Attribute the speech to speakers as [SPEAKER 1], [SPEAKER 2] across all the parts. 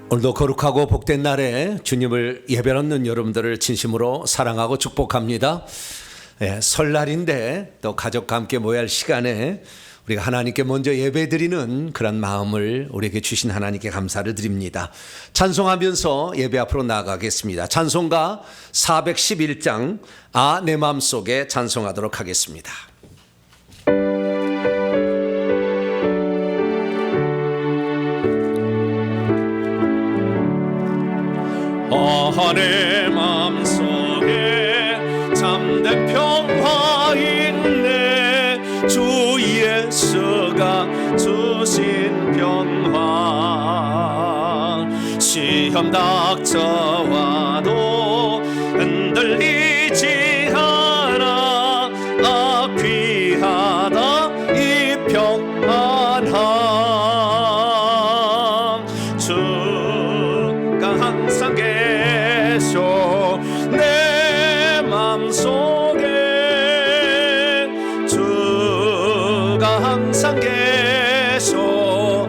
[SPEAKER 1] 오늘도 거룩하고 복된 날에 주님을 예배하는 여러분들을 진심으로 사랑하고 축복합니다. 설날인데 또 가족과 함께 모여야 할 시간에 우리가 하나님께 먼저 예배드리는 그런 마음을 우리에게 주신 하나님께 감사를 드립니다. 찬송하면서 예배 앞으로 나아가겠습니다. 찬송가 411장 내 마음속에 찬송하도록 하겠습니다.
[SPEAKER 2] 내 맘속에 참된 평화 있네. 주 예수가 주신 평화. 시험 닥쳐와도 흔들리지 않아. 귀하다 이 평안함. 주가 항상 내 맘속에 주가 항상 계셔.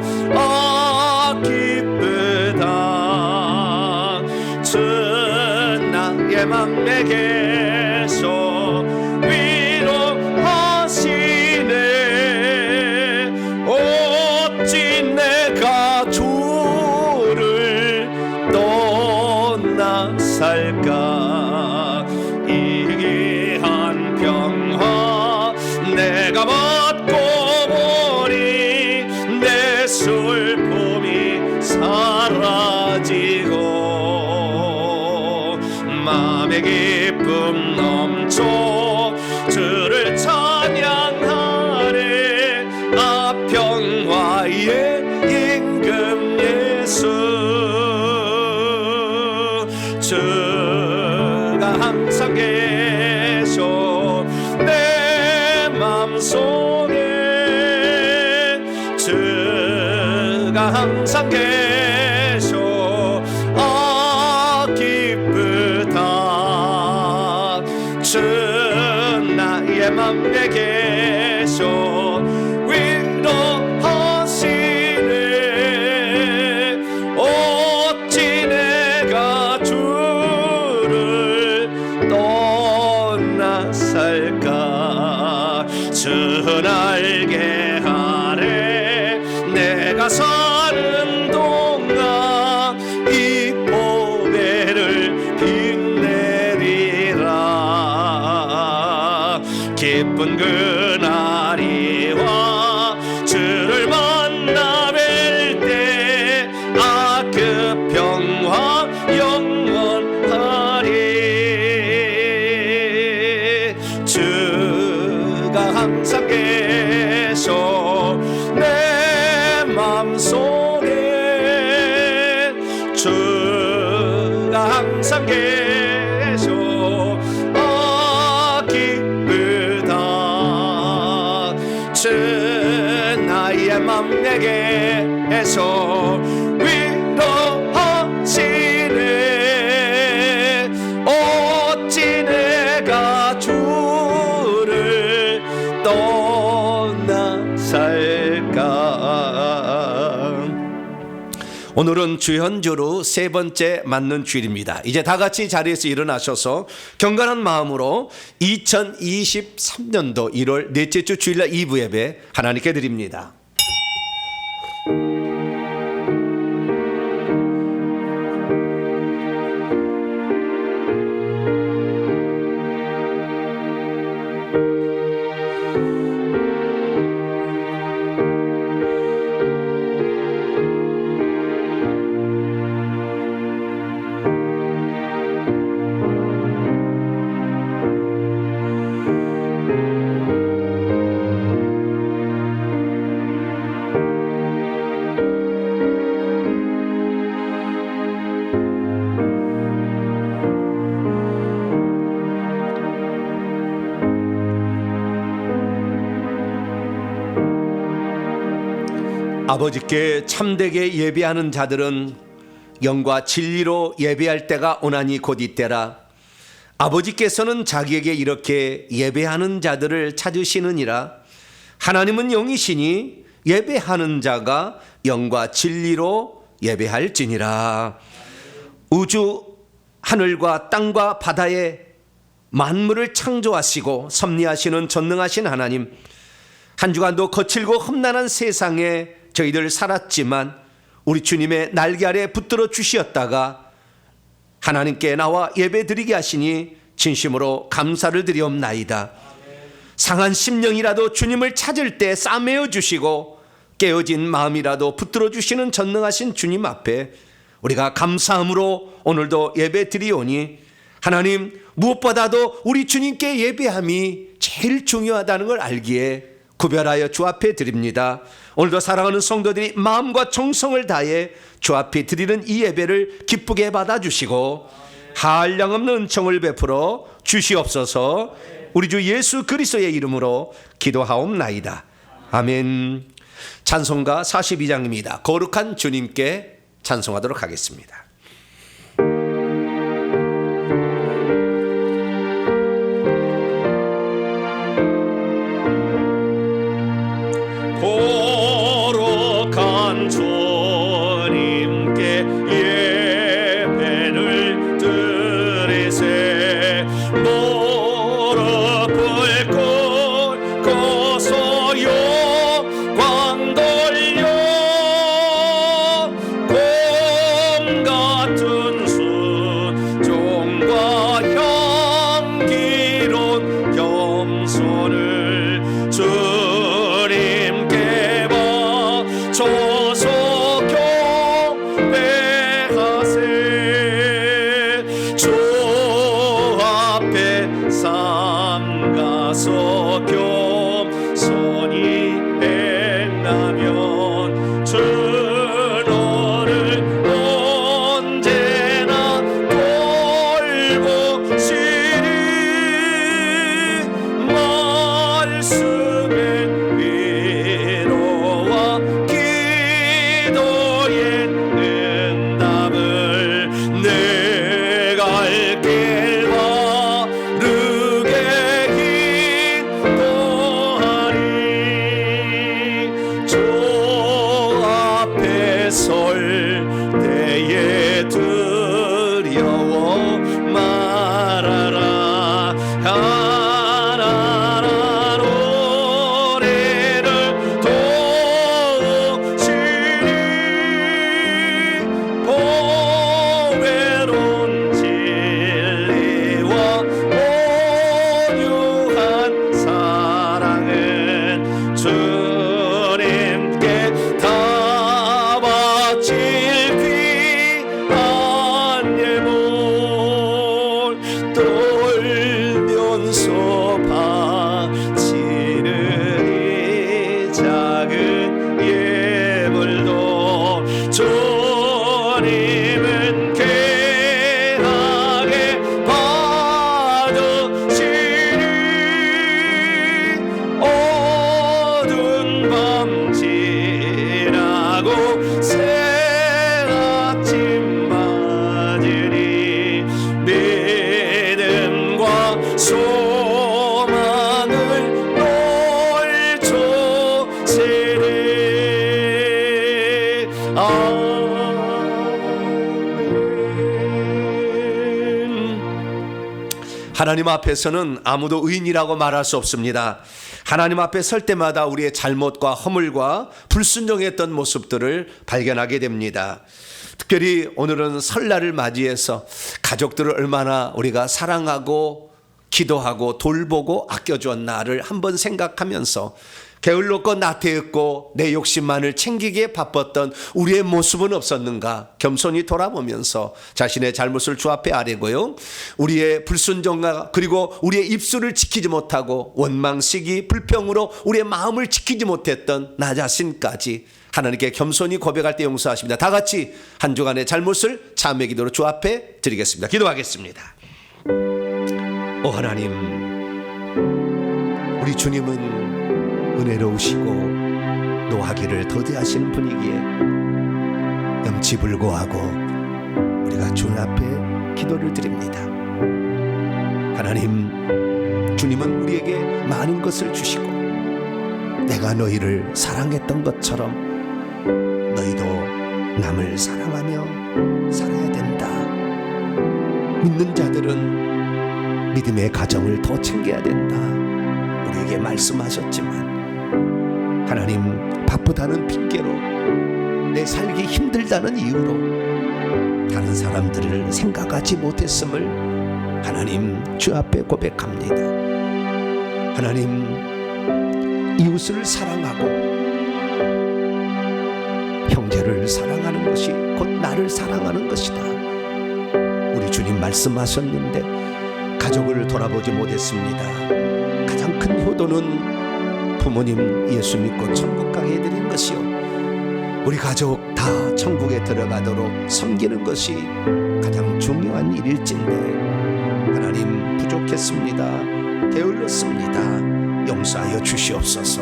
[SPEAKER 2] 기쁘다. 주 나의 맘에 계셔. 위로하시네. 어찌 내가 주를 떠나 살까. 이기한 평화 내가 받고 보니 내 슬픔이 사라지고 마음의 기쁨 넘쳐 주를 찬양하네. 평화의 임금 예수. 주가 항상 계셔. 내 맘속에 주가 항상 계셔. 기쁘다. 주 나의 맘에 계셔. 위로하시네. 어찌 내가 떠나 살까. 주 날개 아래 내가 사는 동안 이 보배를 빛내리라. 기쁜 그날이 와 주를 만나 뵐 때 그 평화 영원하리. 주가 항상 계셔. 내 맘속에 주가 항상 계셔. 기쁘다. 주 나의 맘에 계셔. 위로하시네. 어찌 내가 주를 떠나 살까.
[SPEAKER 1] 오늘은 주현주로 세 번째 맞는 주일입니다. 이제 다 같이 자리에서 일어나셔서 경건한 마음으로 2023년도 1월 넷째 주 주일날 2부 예배 하나님께 드립니다. 아버지께 참되게 예배하는 자들은 영과 진리로 예배할 때가 오나니 곧 이때라. 아버지께서는 자기에게 이렇게 예배하는 자들을 찾으시느니라. 하나님은 영이시니 예배하는 자가 영과 진리로 예배할지니라. 우주 하늘과 땅과 바다의 만물을 창조하시고 섭리하시는 전능하신 하나님, 한 주간도 거칠고 험난한 세상에 저희들 살았지만 우리 주님의 날개 아래 붙들어 주시었다가 하나님께 나와 예배드리게 하시니 진심으로 감사를 드리옵나이다. 상한 심령이라도 주님을 찾을 때 싸매어 주시고 깨어진 마음이라도 붙들어 주시는 전능하신 주님 앞에 우리가 감사함으로 오늘도 예배드리오니 하나님, 무엇보다도 우리 주님께 예배함이 제일 중요하다는 걸 알기에 구별하여 주 앞에 드립니다. 오늘도 사랑하는 성도들이 마음과 정성을 다해 주 앞에 드리는 이 예배를 기쁘게 받아주시고 한량없는 은총을 베풀어 주시옵소서. 우리 주 예수 그리스도의 이름으로 기도하옵나이다. 아멘. 찬송가 42장입니다. 거룩한 주님께 찬송하도록 하겠습니다.
[SPEAKER 2] 거룩한 주님께 예배를 드리세. 무릎을 꿇고서 영광 돌려 곰 같은 순종과 향기로운 겸손을 주님께 바쳐서 경배하세. 주 앞에 삼가서 겸손히 행하면 주 너를 언제나 돌보시리. 말씀의 위로와 기도의 응답을 내 갈 길 바르게 인도하리. 주 앞에 설 때에 두려워 말아라. 하나라 노래를 도우시리. 보배로운 진리와 온유한 사랑은 주님께 다 바칠 귀한 예물 떨면서 바치는 이 작은 예물도 주님은 귀하게 받으시리. 어두운 밤 지나고 새 아침 맞으니 믿음과 소망을 놀조세리.
[SPEAKER 1] 하나님 앞에서는 아무도 의인이라고 말할 수 없습니다. 하나님 앞에 설 때마다 우리의 잘못과 허물과 불순종했던 모습들을 발견하게 됩니다. 특별히 오늘은 설날을 맞이해서 가족들을 얼마나 우리가 사랑하고 기도하고 돌보고 아껴주었나를 한번 생각하면서 게을렀고 나태했고 내 욕심만을 챙기기에 바빴던 우리의 모습은 없었는가 겸손히 돌아보면서 자신의 잘못을 주 앞에 아뢰고요, 우리의 불순종과 그리고 우리의 입술을 지키지 못하고 원망, 시기, 불평으로 우리의 마음을 지키지 못했던 나 자신까지 하나님께 겸손히 고백할 때 용서하십니다. 다 같이 한 주간의 잘못을 참회 기도로 주 앞에 드리겠습니다. 기도하겠습니다. 오 하나님, 우리 주님은 은혜로우시고 노하기를 더디하시는 분이기에 염치불고하고 우리가 주 앞에 기도를 드립니다. 하나님, 주님은 우리에게 많은 것을 주시고 내가 너희를 사랑했던 것처럼 너희도 남을 사랑하며 살아야 된다. 믿는 자들은 믿음의 가정을 더 챙겨야 된다. 우리에게 말씀하셨지만 하나님, 바쁘다는 핑계로, 내 살기 힘들다는 이유로 다른 사람들을 생각하지 못했음을 하나님 주 앞에 고백합니다. 하나님, 이웃을 사랑하고 형제를 사랑하는 것이 곧 나를 사랑하는 것이다. 우리 주님 말씀하셨는데 가족을 돌아보지 못했습니다. 가장 큰 효도는 부모님 예수 믿고 천국 가게 해드린 것이요, 우리 가족 다 천국에 들어가도록 섬기는 것이 가장 중요한 일일진데 하나님, 부족했습니다. 게을렀습니다. 용서하여 주시옵소서.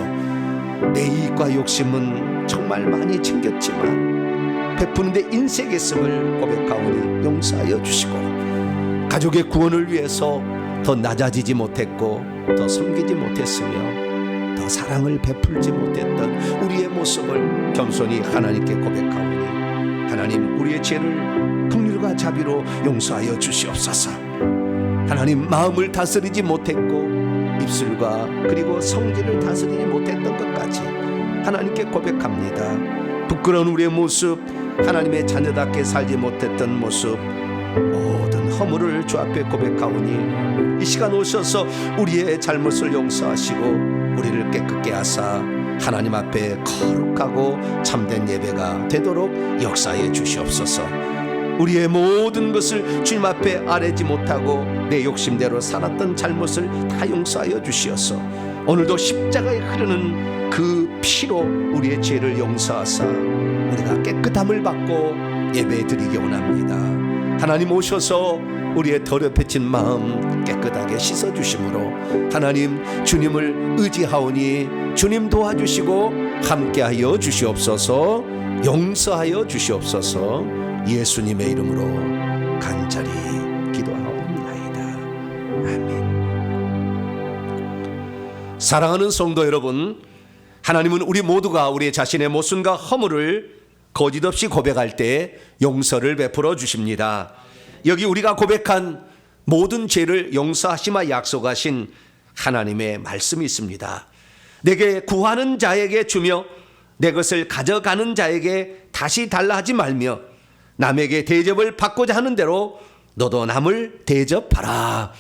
[SPEAKER 1] 내 이익과 욕심은 정말 많이 챙겼지만 베푸는데 인색했음을 고백하오니 용서하여 주시고, 가족의 구원을 위해서 더 낮아지지 못했고 더 섬기지 못했으며 더 사랑을 베풀지 못했던 우리의 모습을 겸손히 하나님께 고백하오니 하나님, 우리의 죄를 긍휼과 자비로 용서하여 주시옵소서. 하나님, 마음을 다스리지 못했고 입술과 그리고 성질을 다스리지 못했던 것까지 하나님께 고백합니다. 부끄러운 우리의 모습, 하나님의 자녀답게 살지 못했던 모습, 모든 허물을 주 앞에 고백하오니 이 시간 오셔서 우리의 잘못을 용서하시고 우리를 깨끗게 하사 하나님 앞에 거룩하고 참된 예배가 되도록 역사해 주시옵소서. 우리의 모든 것을 주님 앞에 아뢰지 못하고 내 욕심대로 살았던 잘못을 다 용서하여 주시옵소서. 오늘도 십자가에 흐르는 그 피로 우리의 죄를 용서하사 우리가 깨끗함을 받고 예배드리기 원합니다. 하나님, 오셔서 우리의 더럽혀진 마음 깨끗하게 씻어주심으로 하나님, 주님을 의지하오니 주님 도와주시고 함께하여 주시옵소서. 용서하여 주시옵소서. 예수님의 이름으로 간절히 기도하옵나이다. 아멘. 사랑하는 성도 여러분, 하나님은 우리 모두가 우리 자신의 모순과 허물을 거짓 없이 고백할 때 용서를 베풀어 주십니다. 여기 우리가 고백한 모든 죄를 용서하시마 약속하신 하나님의 말씀이 있습니다. 내게 구하는 자에게 주며 내 것을 가져가는 자에게 다시 달라 하지 말며 남에게 대접을 받고자 하는 대로 너도 남을 대접하라.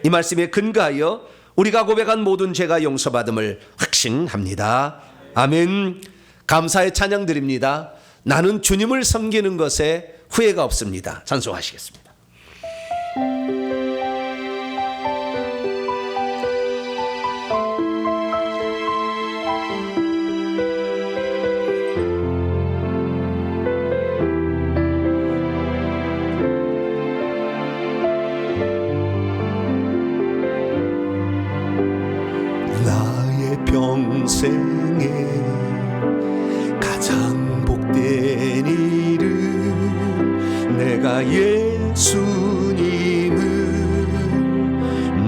[SPEAKER 1] 이 말씀에 근거하여 우리가 고백한 모든 죄가 용서받음을 확신합니다. 아멘. 감사의 찬양 드립니다. 나는 주님을 섬기는 것에 후회가 없습니다. 찬송하시겠습니다.
[SPEAKER 2] 나의 평생에 가장 복된 일은 내가 예수님을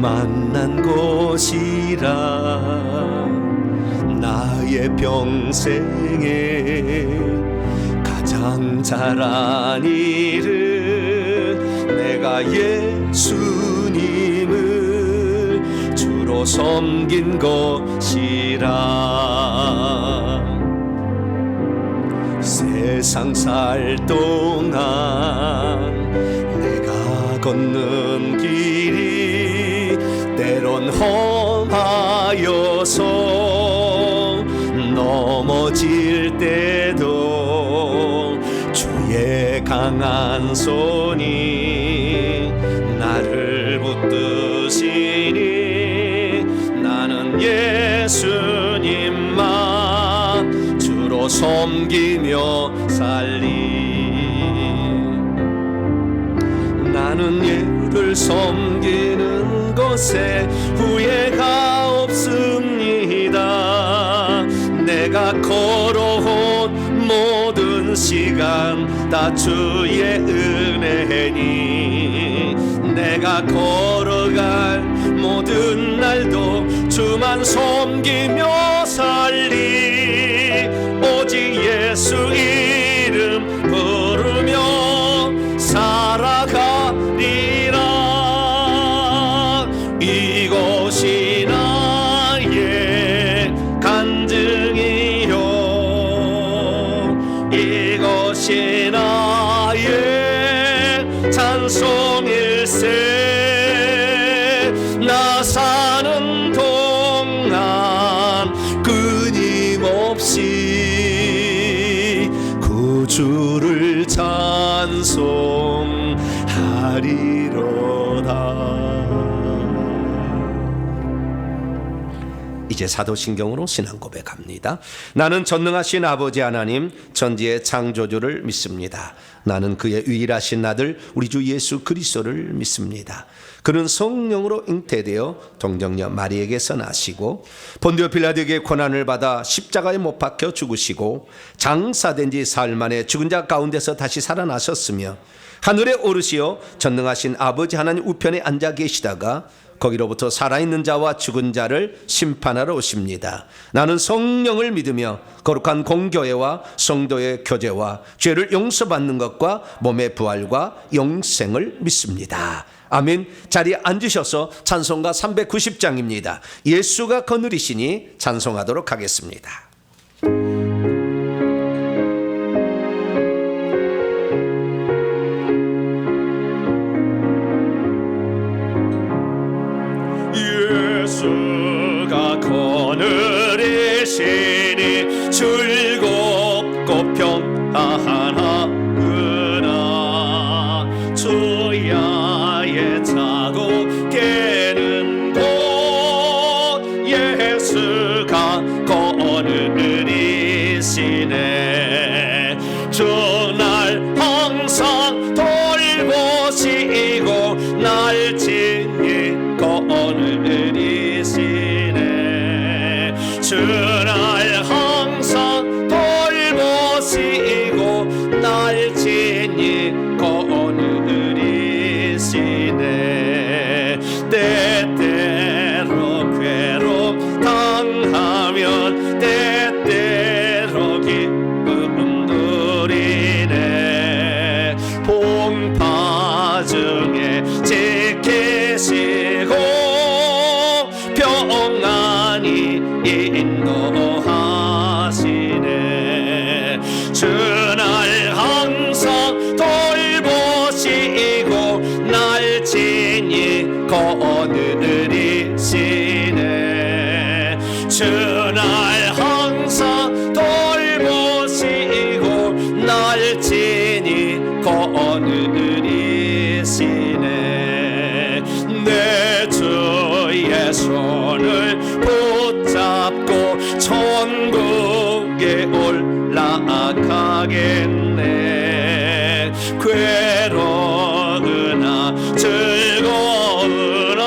[SPEAKER 2] 만난 것이라. 나의 평생에 가장 잘한 일은 내가 예수님을 주로 섬긴 것이라. 세상 살 동안 내가 걷는 길이 때론 험하여서 넘어질 때도 주의 강한 손이 나를 붙드시니 나는 예수님만 주로 섬기며 살리. 나는 예를 섬기는 것에 후회가 없습니다. 내가 걸어온 모든 시간 다 주의 은혜니 내가 걸어갈 모든 날도 주만 섬기며 살리. 오직 예수 이름 찬송일세. 나 사는 동안 끊임없이 구주를 찬송하리로다. 이제 사도신경으로 신앙 고백합니다. 나는 전능하신 아버지 하나님 천지의 창조주를 믿습니다. 나는 그의 유일하신 아들 우리 주 예수 그리스도를 믿습니다. 그는 성령으로 잉태되어 동정녀 마리에게서 나시고 본디오 빌라도에게 고난을 받아 십자가에 못 박혀 죽으시고 장사된 지 사흘 만에 죽은 자 가운데서 다시 살아나셨으며 하늘에 오르시어 전능하신 아버지 하나님 우편에 앉아 계시다가 거기로부터 살아있는 자와 죽은 자를 심판하러 오십니다. 나는 성령을 믿으며 거룩한 공교회와 성도의 교제와 죄를 용서받는 것과 몸의 부활과 영생을 믿습니다. 아멘. 자리에 앉으셔서 찬송가 390장입니다. 예수가 거느리시니 찬송하도록 하겠습니다. 예수가 거느리시니 즐겁고 평안하구나. 주야의 자고 깨는 곳 예수가 거느리시네. 주날 항상 돌보시고 날 지니 거느리시네. 주날 항상 돌보시고 날 지니 거느리시네. 때때로 괴롭 당하면 때때로 기쁨 누리네. 풍파 중에 지키시고 평안히 인도하시네. 주날 항상 돌보시고 날 지니 거느리시네. 주날 항상 돌보시고 날 지니 거느리시네. 내 주의 손을 붙잡고 천국에 올라가겠네. 괴로우나 즐거우나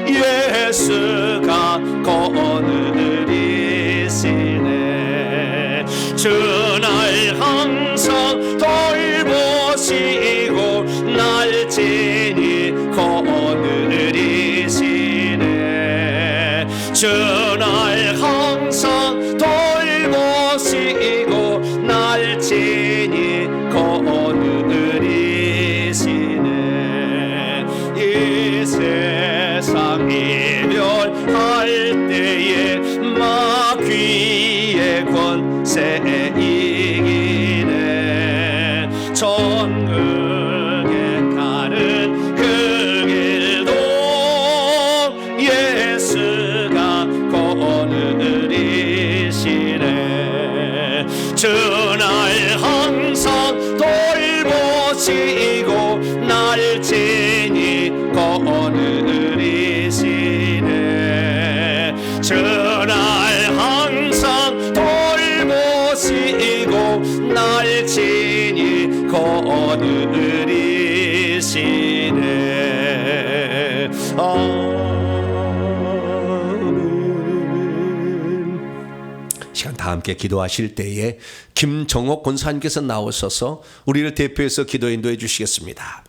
[SPEAKER 2] 예수가 거느리시네. 주날 항상 돌보시고 날 지니 거느리시네. 주날 항상 돌보시고 날 지니 거느리시네. 이 세상 이별할 때에 마귀의 권세 이기네. 천국에 가는 그 길도 예수가 거느리시네. 주날 항상 돌보시고 날 지니 거느리시네. 주날 항상 돌보시고 날 지니 거느리시네. 아멘. 시간 다 함께 기도하실 때에 김정옥 권사님께서 나오셔서 우리를 대표해서 기도 인도해 주시겠습니다.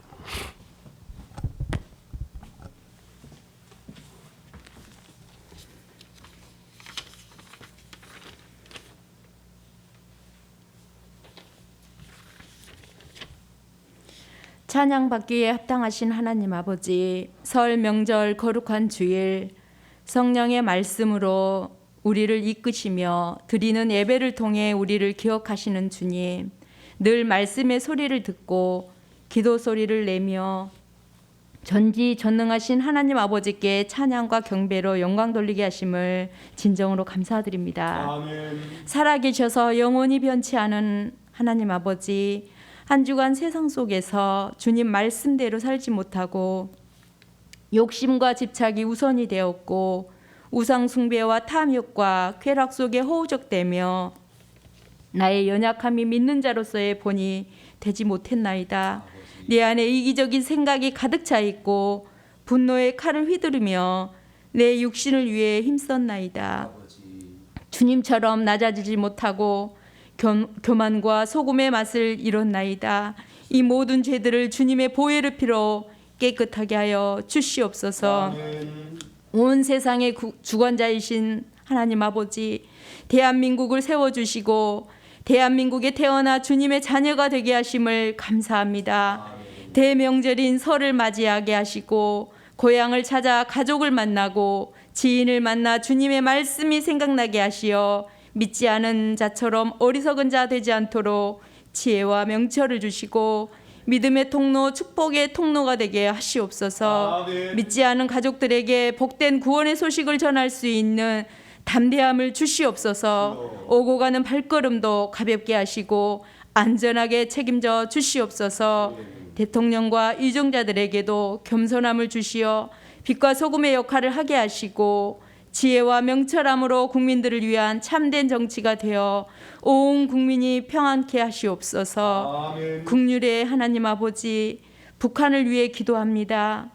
[SPEAKER 3] 찬양받기에 합당하신 하나님 아버지, 설 명절 거룩한 주일 성령의 말씀으로 우리를 이끄시며 드리는 예배를 통해 우리를 기억하시는 주님, 늘 말씀의 소리를 듣고 기도 소리를 내며 전지전능하신 하나님 아버지께 찬양과 경배로 영광 돌리게 하심을 진정으로 감사드립니다.
[SPEAKER 1] 아멘.
[SPEAKER 3] 살아계셔서 영원히 변치 않은 하나님 아버지, 한 주간 세상 속에서 주님 말씀대로 살지 못하고 욕심과 집착이 우선이 되었고 우상 숭배와 탐욕과 쾌락 속에 허우적대며 나의 연약함이 믿는 자로서의 본이 되지 못했나이다. 내 안에 이기적인 생각이 가득 차 있고 분노의 칼을 휘두르며 내 육신을 위해 힘썼나이다. 주님처럼 낮아지지 못하고 교만과 소금의 맛을 잃었나이다. 이 모든 죄들을 주님의 보혈의 피로 깨끗하게 하여 주시옵소서. 온 세상의 주관자이신 하나님 아버지, 대한민국을 세워주시고 대한민국에 태어나 주님의 자녀가 되게 하심을 감사합니다. 대명절인 설을 맞이하게 하시고 고향을 찾아 가족을 만나고 지인을 만나 주님의 말씀이 생각나게 하시어 믿지 않은 자처럼 어리석은 자 되지 않도록 지혜와 명철을 주시고 믿음의 통로, 축복의 통로가 되게 하시옵소서.
[SPEAKER 1] 아멘.
[SPEAKER 3] 믿지 않은 가족들에게 복된 구원의 소식을 전할 수 있는 담대함을 주시옵소서. 오고 가는 발걸음도 가볍게 하시고 안전하게 책임져 주시옵소서. 대통령과 이종자들에게도 겸손함을 주시어 빛과 소금의 역할을 하게 하시고 지혜와 명철함으로 국민들을 위한 참된 정치가 되어 온 국민이 평안케 하시옵소서.
[SPEAKER 1] 아멘.
[SPEAKER 3] 국률의 하나님 아버지, 북한을 위해 기도합니다.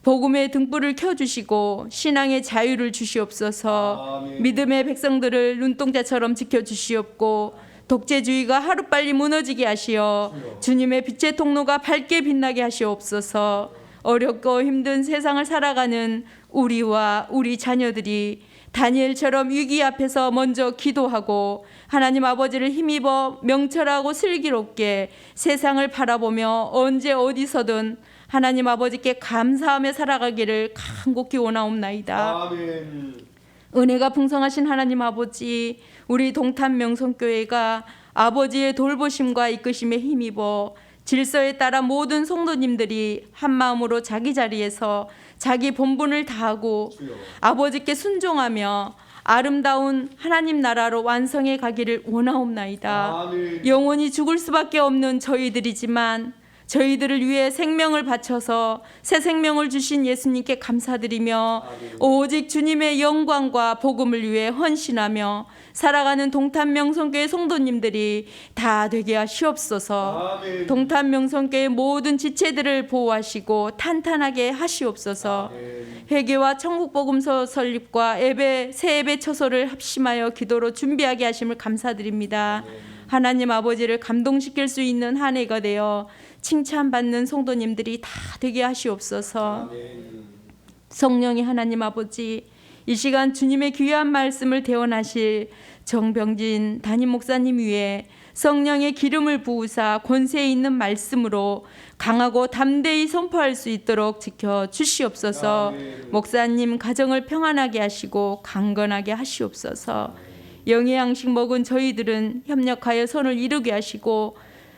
[SPEAKER 3] 복음의 등불을 켜주시고 신앙의 자유를 주시옵소서.
[SPEAKER 1] 아멘.
[SPEAKER 3] 믿음의 백성들을 눈동자처럼 지켜주시옵고 독재주의가 하루빨리 무너지게 하시어 주님의 빛의 통로가 밝게 빛나게 하시옵소서. 어렵고 힘든 세상을 살아가는 우리와 우리 자녀들이 다니엘처럼 위기 앞에서 먼저 기도하고 하나님 아버지를 힘입어 명철하고 슬기롭게 세상을 바라보며 언제 어디서든 하나님 아버지께 감사하며 살아가기를 간곡히 원하옵나이다.
[SPEAKER 1] 아멘.
[SPEAKER 3] 은혜가 풍성하신 하나님 아버지, 우리 동탄 명성교회가 아버지의 돌보심과 이끄심에 힘입어 질서에 따라 모든 성도님들이 한 마음으로 자기 자리에서 자기 본분을 다하고 아버지께 순종하며 아름다운 하나님 나라로 완성해 가기를 원하옵나이다.
[SPEAKER 1] 아멘.
[SPEAKER 3] 영원히 죽을 수밖에 없는 저희들이지만 저희들을 위해 생명을 바쳐서 새 생명을 주신 예수님께 감사드리며 오직 주님의 영광과 복음을 위해 헌신하며 살아가는 동탄명성교회 성도님들이 다 되게 하시옵소서.
[SPEAKER 1] 아멘.
[SPEAKER 3] 동탄명성교회 모든 지체들을 보호하시고 탄탄하게 하시옵소서. 회개와 천국복음서 설립과 예배, 새 예배 처소를 합심하여 기도로 준비하게 하심을 감사드립니다. 하나님 아버지를 감동시킬 수 있는 한 해가 되어 칭찬받는 성도님들이 다 되게 하시옵소서. 성령의 하나님 아버지, 이 시간 주님의 귀한 말씀을 대원하실 정병진 담임 목사님 위에 성령의 기름을 부으사 권세 있는 말씀으로 강하고 담대히 선포할 수 있도록 지켜 주시옵소서. 목사님 가정을 평안하게 하시고 강건하게 하시옵소서. 영의 양식 먹은 저희들은 협력하여 선을 이루게 하시고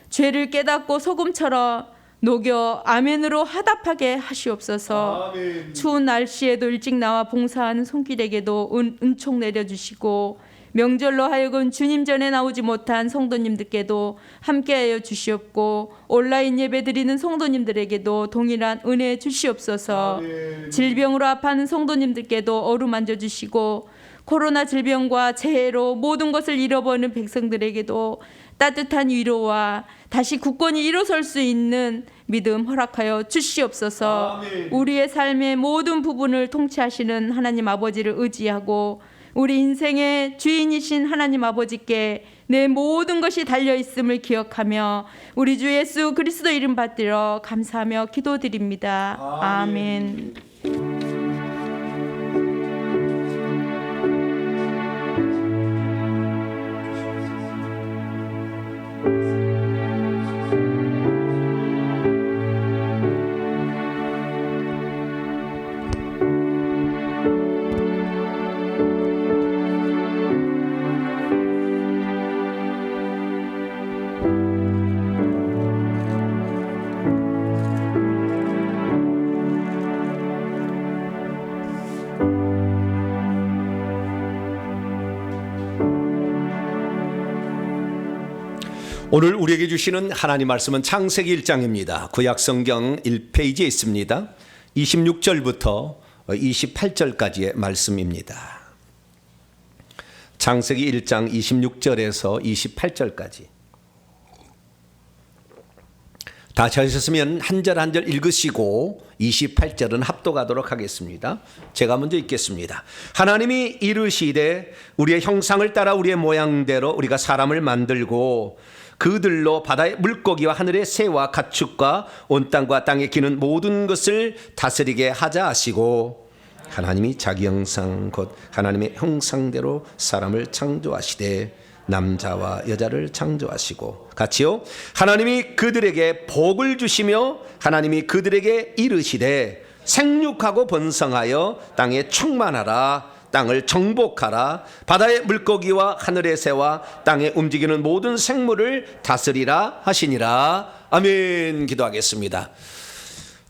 [SPEAKER 3] 죄를 깨닫고 소금처럼 녹여 아멘으로 화답하게 하시옵소서.
[SPEAKER 1] 아멘.
[SPEAKER 3] 추운 날씨에도 일찍 나와 봉사하는 손길에게도 은총 내려주시고 명절로 하여금 주님 전에 나오지 못한 성도님들께도 함께하여 주시옵고 온라인 예배 드리는 성도님들에게도 동일한 은혜 주시옵소서.
[SPEAKER 1] 아멘.
[SPEAKER 3] 질병으로 아파하는 성도님들께도 어루만져 주시고 코로나 질병과 재해로 모든 것을 잃어버리는 백성들에게도 따뜻한 위로와 다시 굳건히 일어설 수 있는 믿음 허락하여 주시옵소서.
[SPEAKER 1] 아멘.
[SPEAKER 3] 우리의 삶의 모든 부분을 통치하시는 하나님 아버지를 의지하고 우리 인생의 주인이신 하나님 아버지께 내 모든 것이 달려있음을 기억하며 우리 주 예수 그리스도 이름 받들어 감사하며 기도드립니다. 아멘.
[SPEAKER 1] 오늘 우리에게 주시는 하나님 말씀은 창세기 1장입니다. 구약성경 1페이지에 있습니다. 26절부터 28절까지의 말씀입니다. 창세기 1장 26절에서 28절까지. 다 찾으셨으면 한 절 한 절 읽으시고 28절은 합독하도록 하겠습니다. 제가 먼저 읽겠습니다. 하나님이 이르시되 우리의 형상을 따라 우리의 모양대로 우리가 사람을 만들고 그들로 바다의 물고기와 하늘의 새와 가축과 온 땅과 땅에 기는 모든 것을 다스리게 하자 하시고 하나님이 자기 형상 곧 하나님의 형상대로 사람을 창조하시되 남자와 여자를 창조하시고 같이요. 하나님이 그들에게 복을 주시며 하나님이 그들에게 이르시되 생육하고 번성하여 땅에 충만하라. 땅을 정복하라. 바다의 물고기와 하늘의 새와 땅에 움직이는 모든 생물을 다스리라 하시니라. 아멘. 기도하겠습니다.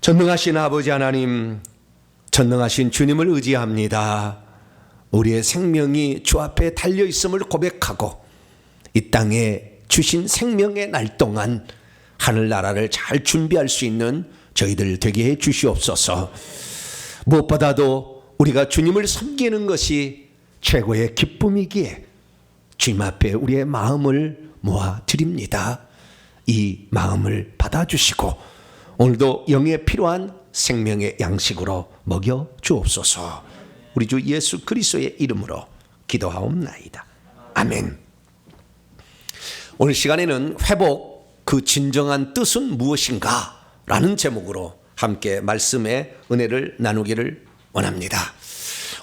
[SPEAKER 1] 전능하신 아버지 하나님, 전능하신 주님을 의지합니다. 우리의 생명이 주 앞에 달려 있음을 고백하고 이 땅에 주신 생명의 날 동안 하늘나라를 잘 준비할 수 있는 저희들 되게 해 주시옵소서. 무엇보다도 우리가 주님을 섬기는 것이 최고의 기쁨이기에 주님 앞에 우리의 마음을 모아 드립니다. 이 마음을 받아주시고 오늘도 영에 필요한 생명의 양식으로 먹여 주옵소서. 우리 주 예수 그리스도의 이름으로 기도하옵나이다. 아멘. 오늘 시간에는 회복, 그 진정한 뜻은 무엇인가? 라는 제목으로 함께 말씀의 은혜를 나누기를 원합니다.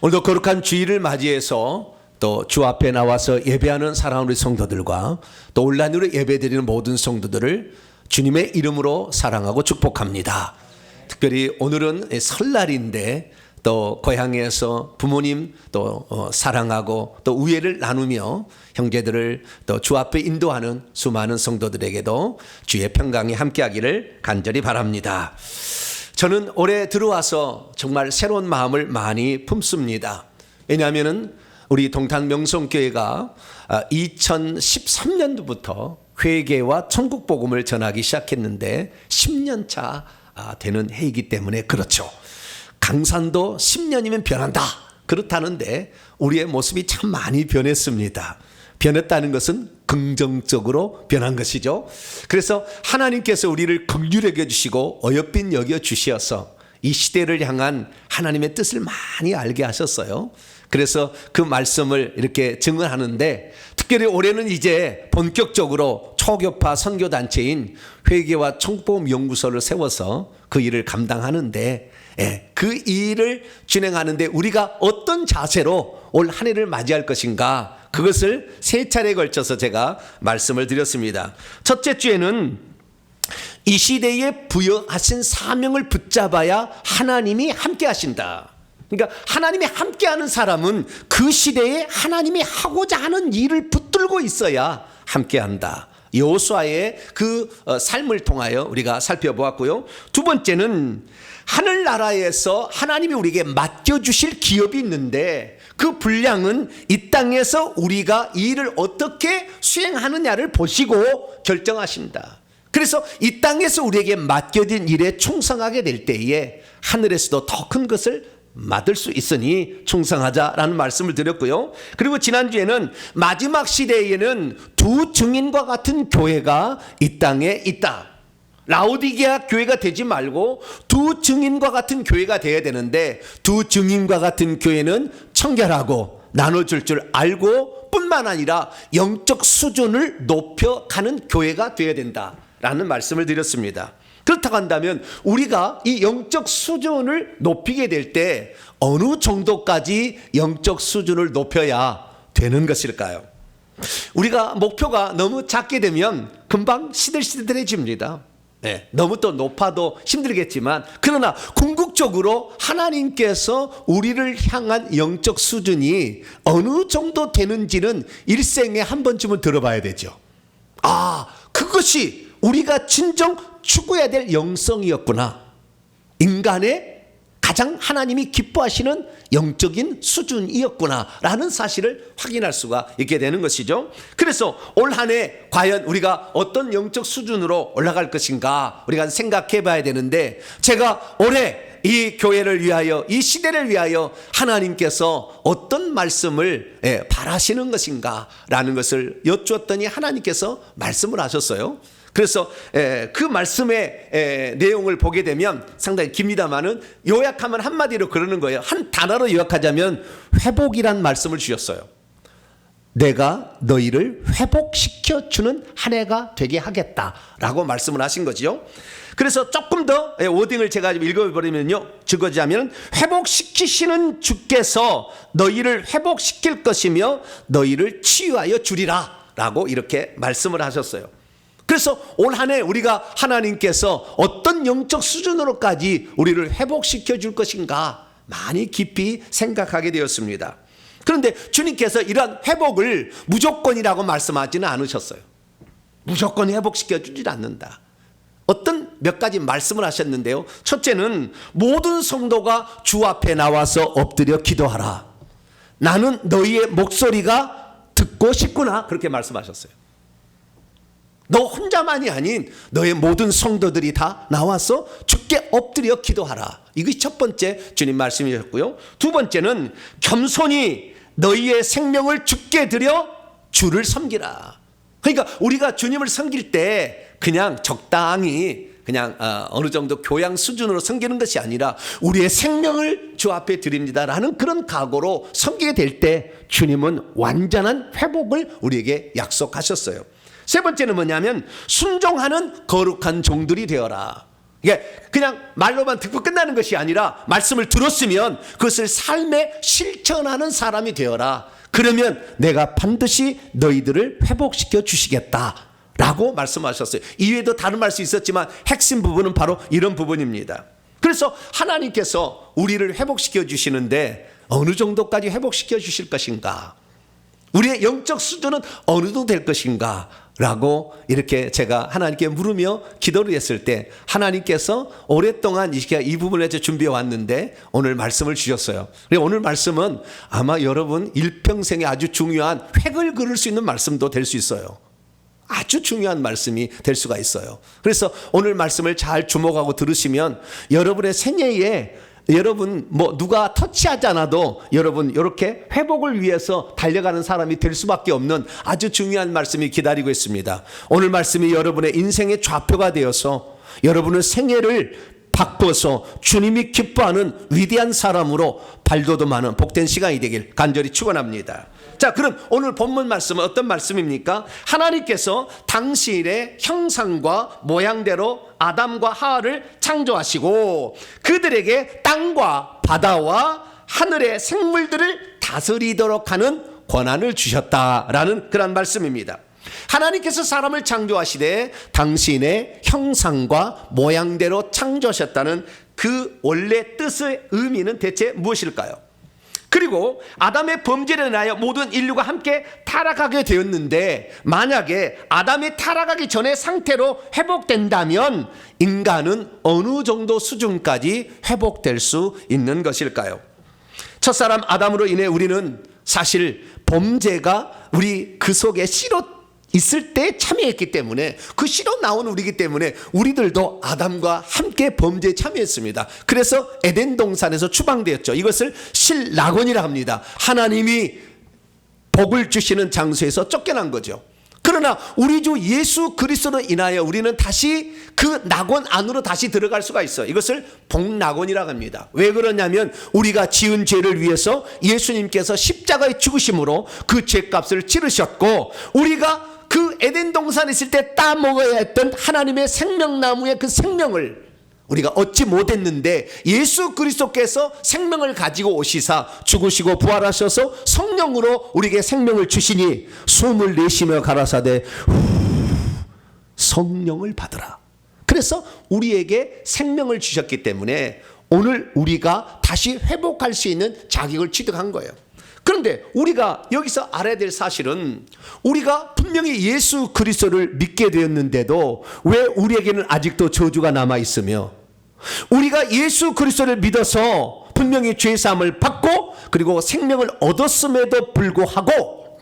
[SPEAKER 1] 오늘도 거룩한 주일을 맞이해서 또 주 앞에 나와서 예배하는 사랑하는 우리 성도들과 또 온라인으로 예배드리는 모든 성도들을 주님의 이름으로 사랑하고 축복합니다. 특별히 오늘은 설날인데 또 고향에서 부모님 또 사랑하고 또 우애를 나누며 형제들을 또 주 앞에 인도하는 수많은 성도들에게도 주의 평강이 함께하기를 간절히 바랍니다. 저는 올해 들어와서 정말 새로운 마음을 많이 품습니다. 왜냐하면 우리 동탄명성교회가 2013년도부터 회개와 천국복음을 전하기 시작했는데 10년 차 되는 해이기 때문에 그렇죠. 강산도 10년이면 변한다. 그렇다는데 우리의 모습이 참 많이 변했습니다. 변했다는 것은 긍정적으로 변한 것이죠. 그래서 하나님께서 우리를 긍휼히 여겨주시고 어여삐 여겨주셔서 이 시대를 향한 하나님의 뜻을 많이 알게 하셨어요. 그래서 그 말씀을 이렇게 증언하는데 특별히 올해는 이제 본격적으로 초교파 선교단체인 회개와 천국복음 연구소를 세워서 그 일을 감당하는데 그 일을 진행하는데 우리가 어떤 자세로 올 한 해를 맞이할 것인가, 그것을 세 차례에 걸쳐서 제가 말씀을 드렸습니다. 첫째 주에는 이 시대에 부여하신 사명을 붙잡아야 하나님이 함께 하신다. 그러니까 하나님이 함께하는 사람은 그 시대에 하나님이 하고자 하는 일을 붙들고 있어야 함께한다. 여호수아의 그 삶을 통하여 우리가 살펴보았고요. 두 번째는 하늘나라에서 하나님이 우리에게 맡겨주실 기업이 있는데 그 분량은 이 땅에서 우리가 이 일을 어떻게 수행하느냐를 보시고 결정하신다. 그래서 이 땅에서 우리에게 맡겨진 일에 충성하게 될 때에 하늘에서도 더 큰 것을 맡을 수 있으니 충성하자라는 말씀을 드렸고요. 그리고 지난주에는 마지막 시대에는 두 증인과 같은 교회가 이 땅에 있다. 라오디게아 교회가 되지 말고 두 증인과 같은 교회가 되어야 되는데 두 증인과 같은 교회는 청결하고 나눠줄 줄 알고 뿐만 아니라 영적 수준을 높여가는 교회가 되어야 된다라는 말씀을 드렸습니다. 그렇다고 한다면 우리가 이 영적 수준을 높이게 될 때 어느 정도까지 영적 수준을 높여야 되는 것일까요? 우리가 목표가 너무 작게 되면 금방 시들시들해집니다. 너무 또 높아도 힘들겠지만 그러나 궁극적으로 하나님께서 우리를 향한 영적 수준이 어느 정도 되는지는 일생에 한 번쯤은 들어봐야 되죠. 그것이 우리가 진정 추구해야 될 영성이었구나. 인간의 가장 하나님이 기뻐하시는 영적인 수준이었구나라는 사실을 확인할 수가 있게 되는 것이죠. 그래서 올 한 해 과연 우리가 어떤 영적 수준으로 올라갈 것인가 우리가 생각해 봐야 되는데, 제가 올해 이 교회를 위하여, 이 시대를 위하여 하나님께서 어떤 말씀을 바라시는 것인가 라는 것을 여쭈었더니 하나님께서 말씀을 하셨어요. 그래서 그 말씀의 내용을 보게 되면 상당히 깁니다만은 요약하면 한마디로 그러는 거예요. 한 단어로 요약하자면 회복이란 말씀을 주셨어요. 내가 너희를 회복시켜 주는 한 해가 되게 하겠다라고 말씀을 하신 거지요. 그래서 조금 더 워딩을 제가 읽어버리면요, 적어지자면 회복시키시는 주께서 너희를 회복시킬 것이며 너희를 치유하여 주리라 라고 이렇게 말씀을 하셨어요. 그래서 올 한 해 우리가 하나님께서 어떤 영적 수준으로까지 우리를 회복시켜 줄 것인가 많이 깊이 생각하게 되었습니다. 그런데 주님께서 이러한 회복을 무조건이라고 말씀하지는 않으셨어요. 무조건 회복시켜 주질 않는다. 어떤 몇 가지 말씀을 하셨는데요. 첫째는 모든 성도가 주 앞에 나와서 엎드려 기도하라. 나는 너희의 목소리가 듣고 싶구나. 그렇게 말씀하셨어요. 너 혼자만이 아닌 너의 모든 성도들이 다 나와서 주께 엎드려 기도하라. 이것이 첫 번째 주님 말씀이셨고요. 두 번째는 겸손히 너희의 생명을 주께 드려 주를 섬기라. 그러니까 우리가 주님을 섬길 때 그냥 적당히 그냥 어느 정도 교양 수준으로 섬기는 것이 아니라 우리의 생명을 주 앞에 드립니다라는 그런 각오로 섬기게 될 때 주님은 완전한 회복을 우리에게 약속하셨어요. 세 번째는 뭐냐면 순종하는 거룩한 종들이 되어라. 이게 그냥 말로만 듣고 끝나는 것이 아니라 말씀을 들었으면 그것을 삶에 실천하는 사람이 되어라. 그러면 내가 반드시 너희들을 회복시켜 주시겠다 라고 말씀하셨어요. 이외에도 다른 말씀이 있었지만 핵심 부분은 바로 이런 부분입니다. 그래서 하나님께서 우리를 회복시켜 주시는데 어느 정도까지 회복시켜 주실 것인가, 우리의 영적 수준은 어느 정도 될 것인가 라고 이렇게 제가 하나님께 물으며 기도를 했을 때 하나님께서 오랫동안 이 부분을 준비해 왔는데 오늘 말씀을 주셨어요. 오늘 말씀은 아마 여러분 일평생에 아주 중요한 획을 그을 수 있는 말씀도 될 수 있어요. 아주 중요한 말씀이 될 수가 있어요. 그래서 오늘 말씀을 잘 주목하고 들으시면 여러분의 생애에 여러분 누가 터치하지 않아도 여러분 이렇게 회복을 위해서 달려가는 사람이 될 수밖에 없는 아주 중요한 말씀이 기다리고 있습니다. 오늘 말씀이 여러분의 인생의 좌표가 되어서 여러분의 생애를 바꿔서 주님이 기뻐하는 위대한 사람으로 발돋움하는 복된 시간이 되길 간절히 축원합니다. 자, 그럼 오늘 본문 말씀은 어떤 말씀입니까? 하나님께서 당신의 형상과 모양대로 아담과 하와를 창조하시고 그들에게 땅과 바다와 하늘의 생물들을 다스리도록 하는 권한을 주셨다라는 그런 말씀입니다. 하나님께서 사람을 창조하시되 당신의 형상과 모양대로 창조하셨다는 그 원래 뜻의 의미는 대체 무엇일까요? 그리고 아담의 범죄를 인하여 모든 인류가 함께 타락하게 되었는데 만약에 아담이 타락하기 전의 상태로 회복된다면 인간은 어느 정도 수준까지 회복될 수 있는 것일까요? 첫사람 아담으로 인해 우리는 사실 범죄가 우리 그 속에 씨로 있을 때 참여했기 때문에 그 씨로 나온 우리이기 때문에 우리들도 아담과 함께 범죄에 참여했습니다. 그래서 에덴 동산에서 추방되었죠. 이것을 실낙원이라 합니다. 하나님이 복을 주시는 장소에서 쫓겨난 거죠. 그러나 우리 주 예수 그리스도로 인하여 우리는 다시 그 낙원 안으로 다시 들어갈 수가 있어요. 이것을 복낙원이라고 합니다. 왜 그러냐면 우리가 지은 죄를 위해서 예수님께서 십자가에 죽으심으로 그 죄값을 치르셨고 우리가 그 에덴 동산에 있을 때 따먹어야 했던 하나님의 생명나무의 그 생명을 우리가 얻지 못했는데 예수 그리스도께서 생명을 가지고 오시사 죽으시고 부활하셔서 성령으로 우리에게 생명을 주시니 숨을 내쉬며 가라사대 성령을 받으라. 그래서 우리에게 생명을 주셨기 때문에 오늘 우리가 다시 회복할 수 있는 자격을 취득한 거예요. 그런데 우리가 여기서 알아야 될 사실은 우리가 분명히 예수 그리스도를 믿게 되었는데도 왜 우리에게는 아직도 저주가 남아 있으며
[SPEAKER 2] 우리가 예수 그리스도를 믿어서 분명히 죄 사함을 받고 그리고 생명을 얻었음에도 불구하고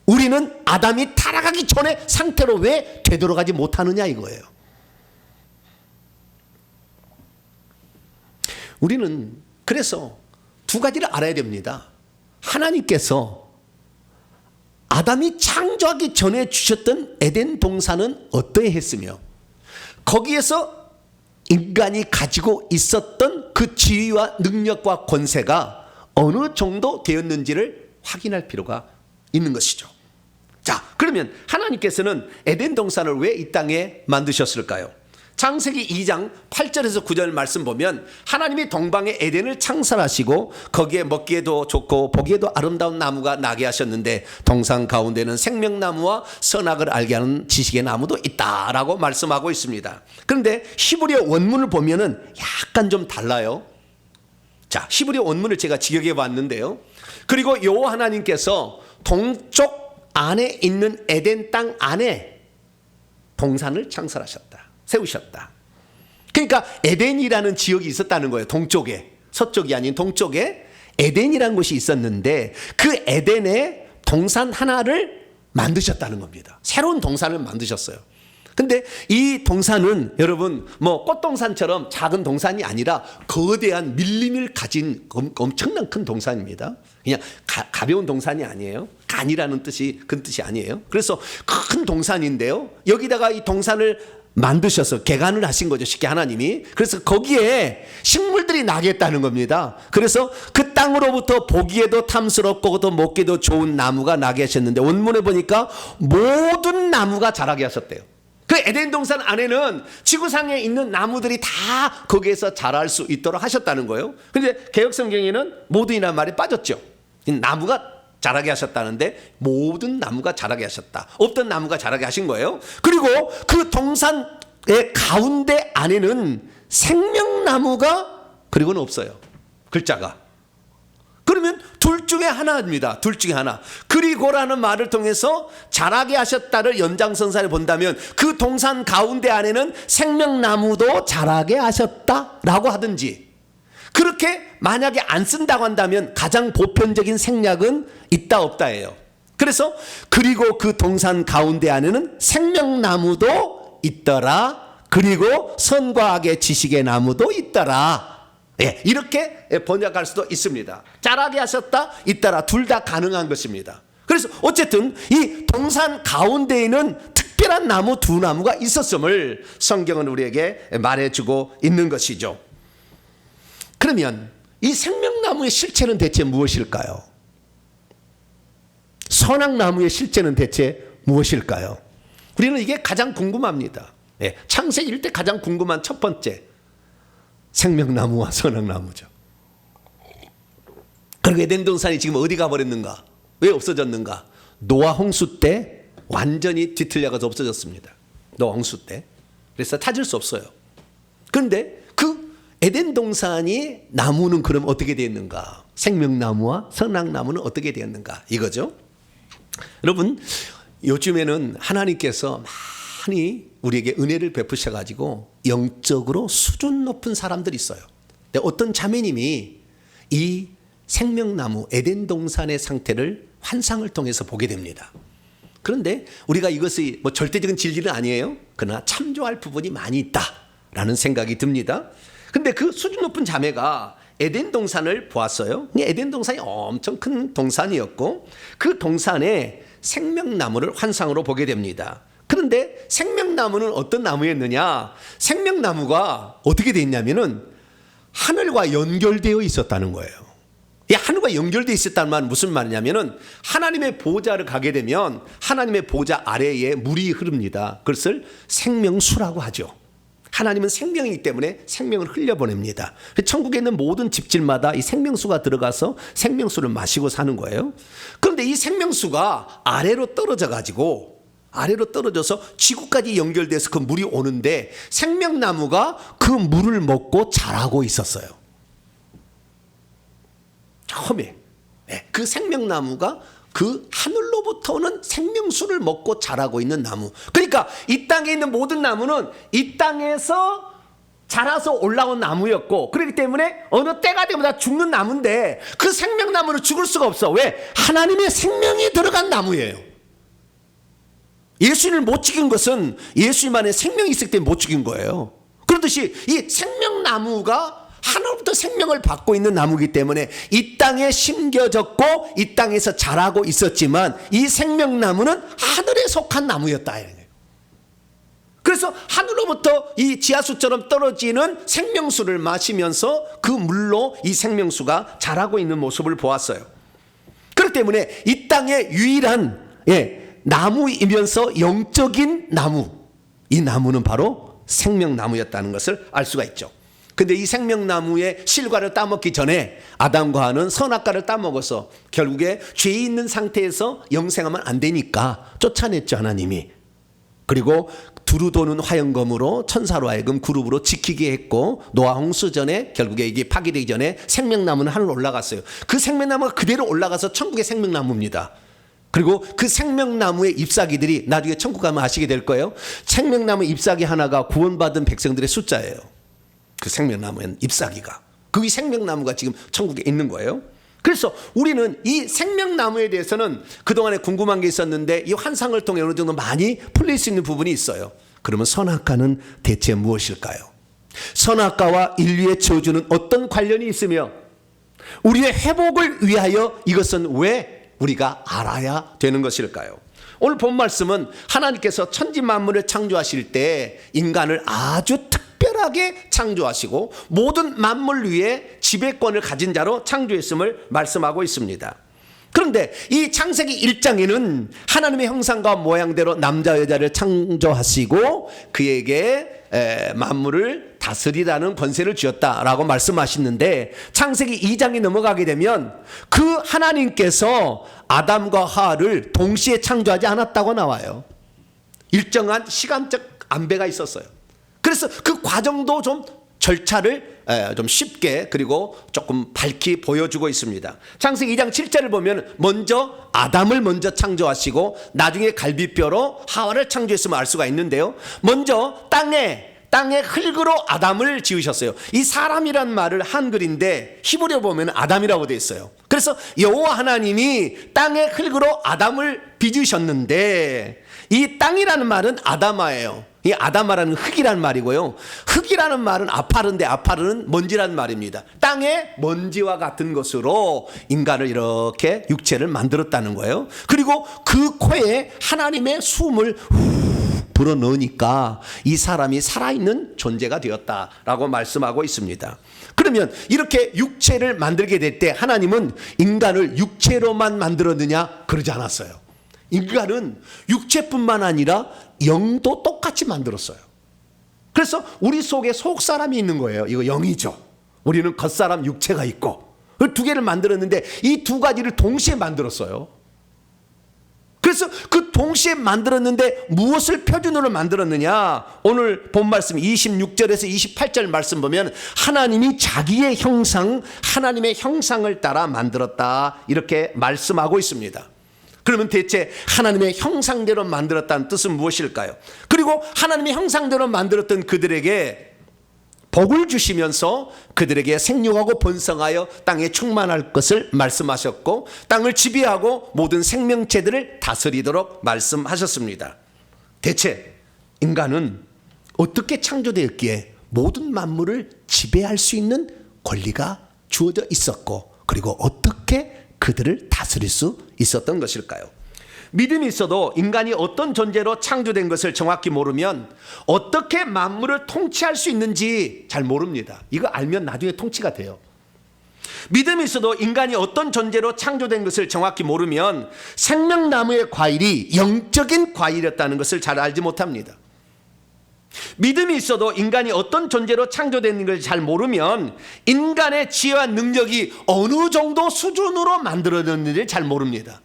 [SPEAKER 2] 우리는 아담이 타락하기 전에 상태로 왜 되돌아가지 못하느냐 이거예요. 우리는 그래서 두 가지를 알아야 됩니다. 하나님께서 아담이 창조하기 전에 주셨던 에덴 동산은 어떠했으며 거기에서 인간이 가지고 있었던 그 지위와 능력과 권세가 어느 정도 되었는지를 확인할 필요가 있는 것이죠. 자, 그러면 하나님께서는 에덴 동산을 왜 이 땅에 만드셨을까요? 창세기 2장 8절에서 9절 말씀 보면 하나님이 동방의 에덴을 창설하시고 거기에 먹기에도 좋고 보기에도 아름다운 나무가 나게 하셨는데 동산 가운데는 생명나무와 선악을 알게 하는 지식의 나무도 있다라고 말씀하고 있습니다. 그런데 히브리어 원문을 보면은 약간 좀 달라요. 자, 히브리어 원문을 제가 직역해 봤는데요. 그리고 여호와 하나님께서 동쪽 안에 있는 에덴 땅 안에 동산을 창설하셨다. 세우셨다. 그러니까 에덴이라는 지역이 있었다는 거예요. 동쪽에. 서쪽이 아닌 동쪽에 에덴이라는 곳이 있었는데 그 에덴에 동산 하나를 만드셨다는 겁니다. 새로운 동산을 만드셨어요. 근데 이 동산은 여러분 뭐 꽃동산처럼 작은 동산이 아니라 거대한 밀림을 가진 엄청난 큰 동산입니다. 그냥 가벼운 동산이 아니에요. 간이라는 뜻이 그 뜻이 아니에요. 그래서 큰 동산인데요. 여기다가 이 동산을 만드셔서 개간을 하신 거죠. 쉽게 하나님이. 그래서 거기에 식물들이 나게 했다는 겁니다. 그래서 그 땅으로부터 보기에도 탐스럽고 또 먹기도 좋은 나무가 나게 하셨는데 원문에 보니까 모든 나무가 자라게 하셨대요. 그 에덴 동산 안에는 지구상에 있는 나무들이 다 거기에서 자랄 수 있도록 하셨다는 거예요. 그런데 개역성경에는 모든이라는 말이 빠졌죠. 나무가 자라게 하셨다는데 모든 나무가 자라게 하셨다. 없던 나무가 자라게 하신 거예요. 그리고 그 동산의 가운데 안에는 생명나무가 그리고는 없어요. 글자가. 그러면 둘 중에 하나입니다. 둘 중에 하나. 그리고라는 말을 통해서 자라게 하셨다를 연장선상에 본다면 그 동산 가운데 안에는 생명나무도 자라게 하셨다라고 하든지 그렇게 만약에 안 쓴다고 한다면 가장 보편적인 생략은 있다 없다예요. 그래서 그리고 그 동산 가운데 안에는 생명나무도 있더라. 그리고 선과 악의 지식의 나무도 있더라. 예, 이렇게 번역할 수도 있습니다. 자라게 하셨다, 있더라. 둘 다 가능한 것입니다. 그래서 어쨌든 이 동산 가운데에는 특별한 나무 두 나무가 있었음을 성경은 우리에게 말해주고 있는 것이죠. 그러면 이 생명나무의 실체는 대체 무엇일까요? 선악나무의 실체는 대체 무엇일까요? 우리는 이게 가장 궁금합니다. 네, 창세기 1때 가장 궁금한 첫 번째 생명나무와 선악나무죠. 그리고 에덴 동산이 지금 어디 가버렸는가? 왜 없어졌는가? 노아 홍수 때 완전히 뒤틀려가서 없어졌습니다. 노아 홍수 때. 그래서 찾을 수 없어요. 그런데 그 에덴 동산이 나무는 그럼 어떻게 되었는가? 생명나무와 선악나무는 어떻게 되었는가? 이거죠. 여러분 요즘에는 하나님께서 많이 우리에게 은혜를 베푸셔가지고 영적으로 수준 높은 사람들이 있어요. 근데 어떤 자매님이 이 생명나무 에덴 동산의 상태를 환상을 통해서 보게 됩니다. 그런데 우리가 이것이 뭐 절대적인 진리는 아니에요. 그러나 참조할 부분이 많이 있다라는 생각이 듭니다. 근데 그 수준 높은 자매가 에덴 동산을 보았어요. 에덴 동산이 엄청 큰 동산이었고 그 동산에 생명나무를 환상으로 보게 됩니다. 그런데 생명나무는 어떤 나무였느냐? 생명나무가 어떻게 되어 있냐면은 하늘과 연결되어 있었다는 거예요. 이 하늘과 연결되어 있었다는 말은 무슨 말이냐면은 하나님의 보좌를 가게 되면 하나님의 보좌 아래에 물이 흐릅니다. 그것을 생명수라고 하죠. 하나님은 생명이기 때문에 생명을 흘려보냅니다. 천국에 있는 모든 집집마다 이 생명수가 들어가서 생명수를 마시고 사는 거예요. 그런데 이 생명수가 아래로 떨어져서 지구까지 연결돼서 그 물이 오는데 생명나무가 그 물을 먹고 자라고 있었어요. 처음에 그 생명나무가 그 하늘로부터 오는 생명수를 먹고 자라고 있는 나무. 그러니까 이 땅에 있는 모든 나무는 이 땅에서
[SPEAKER 1] 자라서 올라온 나무였고, 그렇기 때문에 어느 때가 되면 다 죽는 나무인데 그 생명나무는 죽을 수가 없어. 왜? 하나님의 생명이 들어간 나무예요. 예수님을 못 죽인 것은 예수님 안에 생명이 있을 때 못 죽인 거예요. 그렇듯이 이 생명나무가 하늘부터 생명을 받고 있는 나무이기 때문에 이 땅에 심겨졌고 이 땅에서 자라고 있었지만 이 생명나무는 하늘에 속한 나무였다. 그래서 하늘로부터 이 지하수처럼 떨어지는 생명수를 마시면서 그 물로 이 생명수가 자라고 있는 모습을 보았어요. 그렇기 때문에 이 땅의 유일한 나무이면서 영적인 나무, 이 나무는 바로 생명나무였다는 것을 알 수가 있죠. 근데 이 생명나무의 실과를 따먹기 전에 아담과 하와는 선악과를 따먹어서 결국에 죄 있는 상태에서 영생하면 안 되니까 쫓아냈죠, 하나님이. 그리고 두루 도는 화영검으로 천사로 하여금 그룹으로 지키게 했고, 노아 홍수 전에 결국에 이게 파괴되기 전에 생명나무는 하늘로 올라갔어요. 그 생명나무가 그대로 올라가서 천국의 생명나무입니다. 그리고 그 생명나무의 잎사귀들이 나중에 천국 가면 아시게 될 거예요. 생명나무 잎사귀 하나가 구원받은 백성들의 숫자예요. 그 생명나무의 잎사귀가. 그 생명나무가 지금 천국에 있는 거예요. 그래서 우리는 이 생명나무에 대해서는 그동안에 궁금한 게 있었는데 이 환상을 통해 어느 정도 많이 풀릴 수 있는 부분이 있어요. 그러면 선악과는 대체 무엇일까요? 선악과와 인류의 저주는 어떤 관련이 있으며 우리의 회복을 위하여 이것은 왜 우리가 알아야 되는 것일까요? 오늘 본 말씀은 하나님께서 천지 만물을 창조하실 때 인간을 아주 특별하게 창조하시고 모든 만물 위에 지배권을 가진 자로 창조했음을 말씀하고 있습니다. 그런데 이 창세기 1장에는 하나님의 형상과 모양대로 남자 여자를 창조하시고 그에게 만물을 다스리라는 권세를 주었다라고 말씀하시는데, 창세기 2장에 넘어가게 되면 그 하나님께서 아담과 하와를 동시에 창조하지 않았다고 나와요. 일정한 시간적 안배가 있었어요. 그래서 그 과정도 좀 절차를 좀 쉽게 그리고 조금 밝히 보여주고 있습니다. 창세기 2장 7절을 보면 먼저 아담을 먼저 창조하시고 나중에 갈비뼈로 하와를 창조했음을 알 수가 있는데요. 먼저 땅의 흙으로 아담을 지으셨어요. 이 사람이란 말을 한글인데 히브리어 보면 아담이라고 되어 있어요. 그래서 여호와 하나님이 땅의 흙으로 아담을 빚으셨는데 이 땅이라는 말은 아담아예요. 이 아담아라는 흙이라는 말이고요. 흙이라는 말은 아파르인데 아파르는 먼지라는 말입니다. 땅의 먼지와 같은 것으로 인간을 이렇게 육체를 만들었다는 거예요. 그리고 그 코에 하나님의 숨을 불어 넣으니까 이 사람이 살아있는 존재가 되었다라고 말씀하고 있습니다. 그러면 이렇게 육체를 만들게 될 때 하나님은 인간을 육체로만 만들었느냐? 그러지 않았어요. 인간은 육체뿐만 아니라 영도 똑같이 만들었어요. 그래서 우리 속에 속사람이 있는 거예요. 이거 영이죠. 우리는 겉사람 육체가 있고 그 두 개를 만들었는데 이 두 가지를 동시에 만들었어요. 그래서 그 동시에 만들었는데 무엇을 표준으로 만들었느냐? 오늘 본 말씀 26절에서 28절 말씀 보면 하나님이 자기의 형상, 하나님의 형상을 따라 만들었다 이렇게 말씀하고 있습니다. 그러면 대체 하나님의 형상대로 만들었다는 뜻은 무엇일까요? 그리고 하나님의 형상대로 만들었던 그들에게 복을 주시면서 그들에게 생육하고 번성하여 땅에 충만할 것을 말씀하셨고 땅을 지배하고 모든 생명체들을 다스리도록 말씀하셨습니다. 대체 인간은 어떻게 창조되었기에 모든 만물을 지배할 수 있는 권리가 주어져 있었고 그리고 어떻게 그들을 다스릴 수 있었던 것일까요? 믿음이 있어도 인간이 어떤 존재로 창조된 것을 정확히 모르면 어떻게 만물을 통치할 수 있는지 잘 모릅니다. 이거 알면 나중에 통치가 돼요. 믿음이 있어도 인간이 어떤 존재로 창조된 것을 정확히 모르면 생명나무의 과일이 영적인 과일이었다는 것을 잘 알지 못합니다. 믿음이 있어도 인간이 어떤 존재로 창조된 것을 잘 모르면 인간의 지혜와 능력이 어느 정도 수준으로 만들어졌는지를 잘 모릅니다.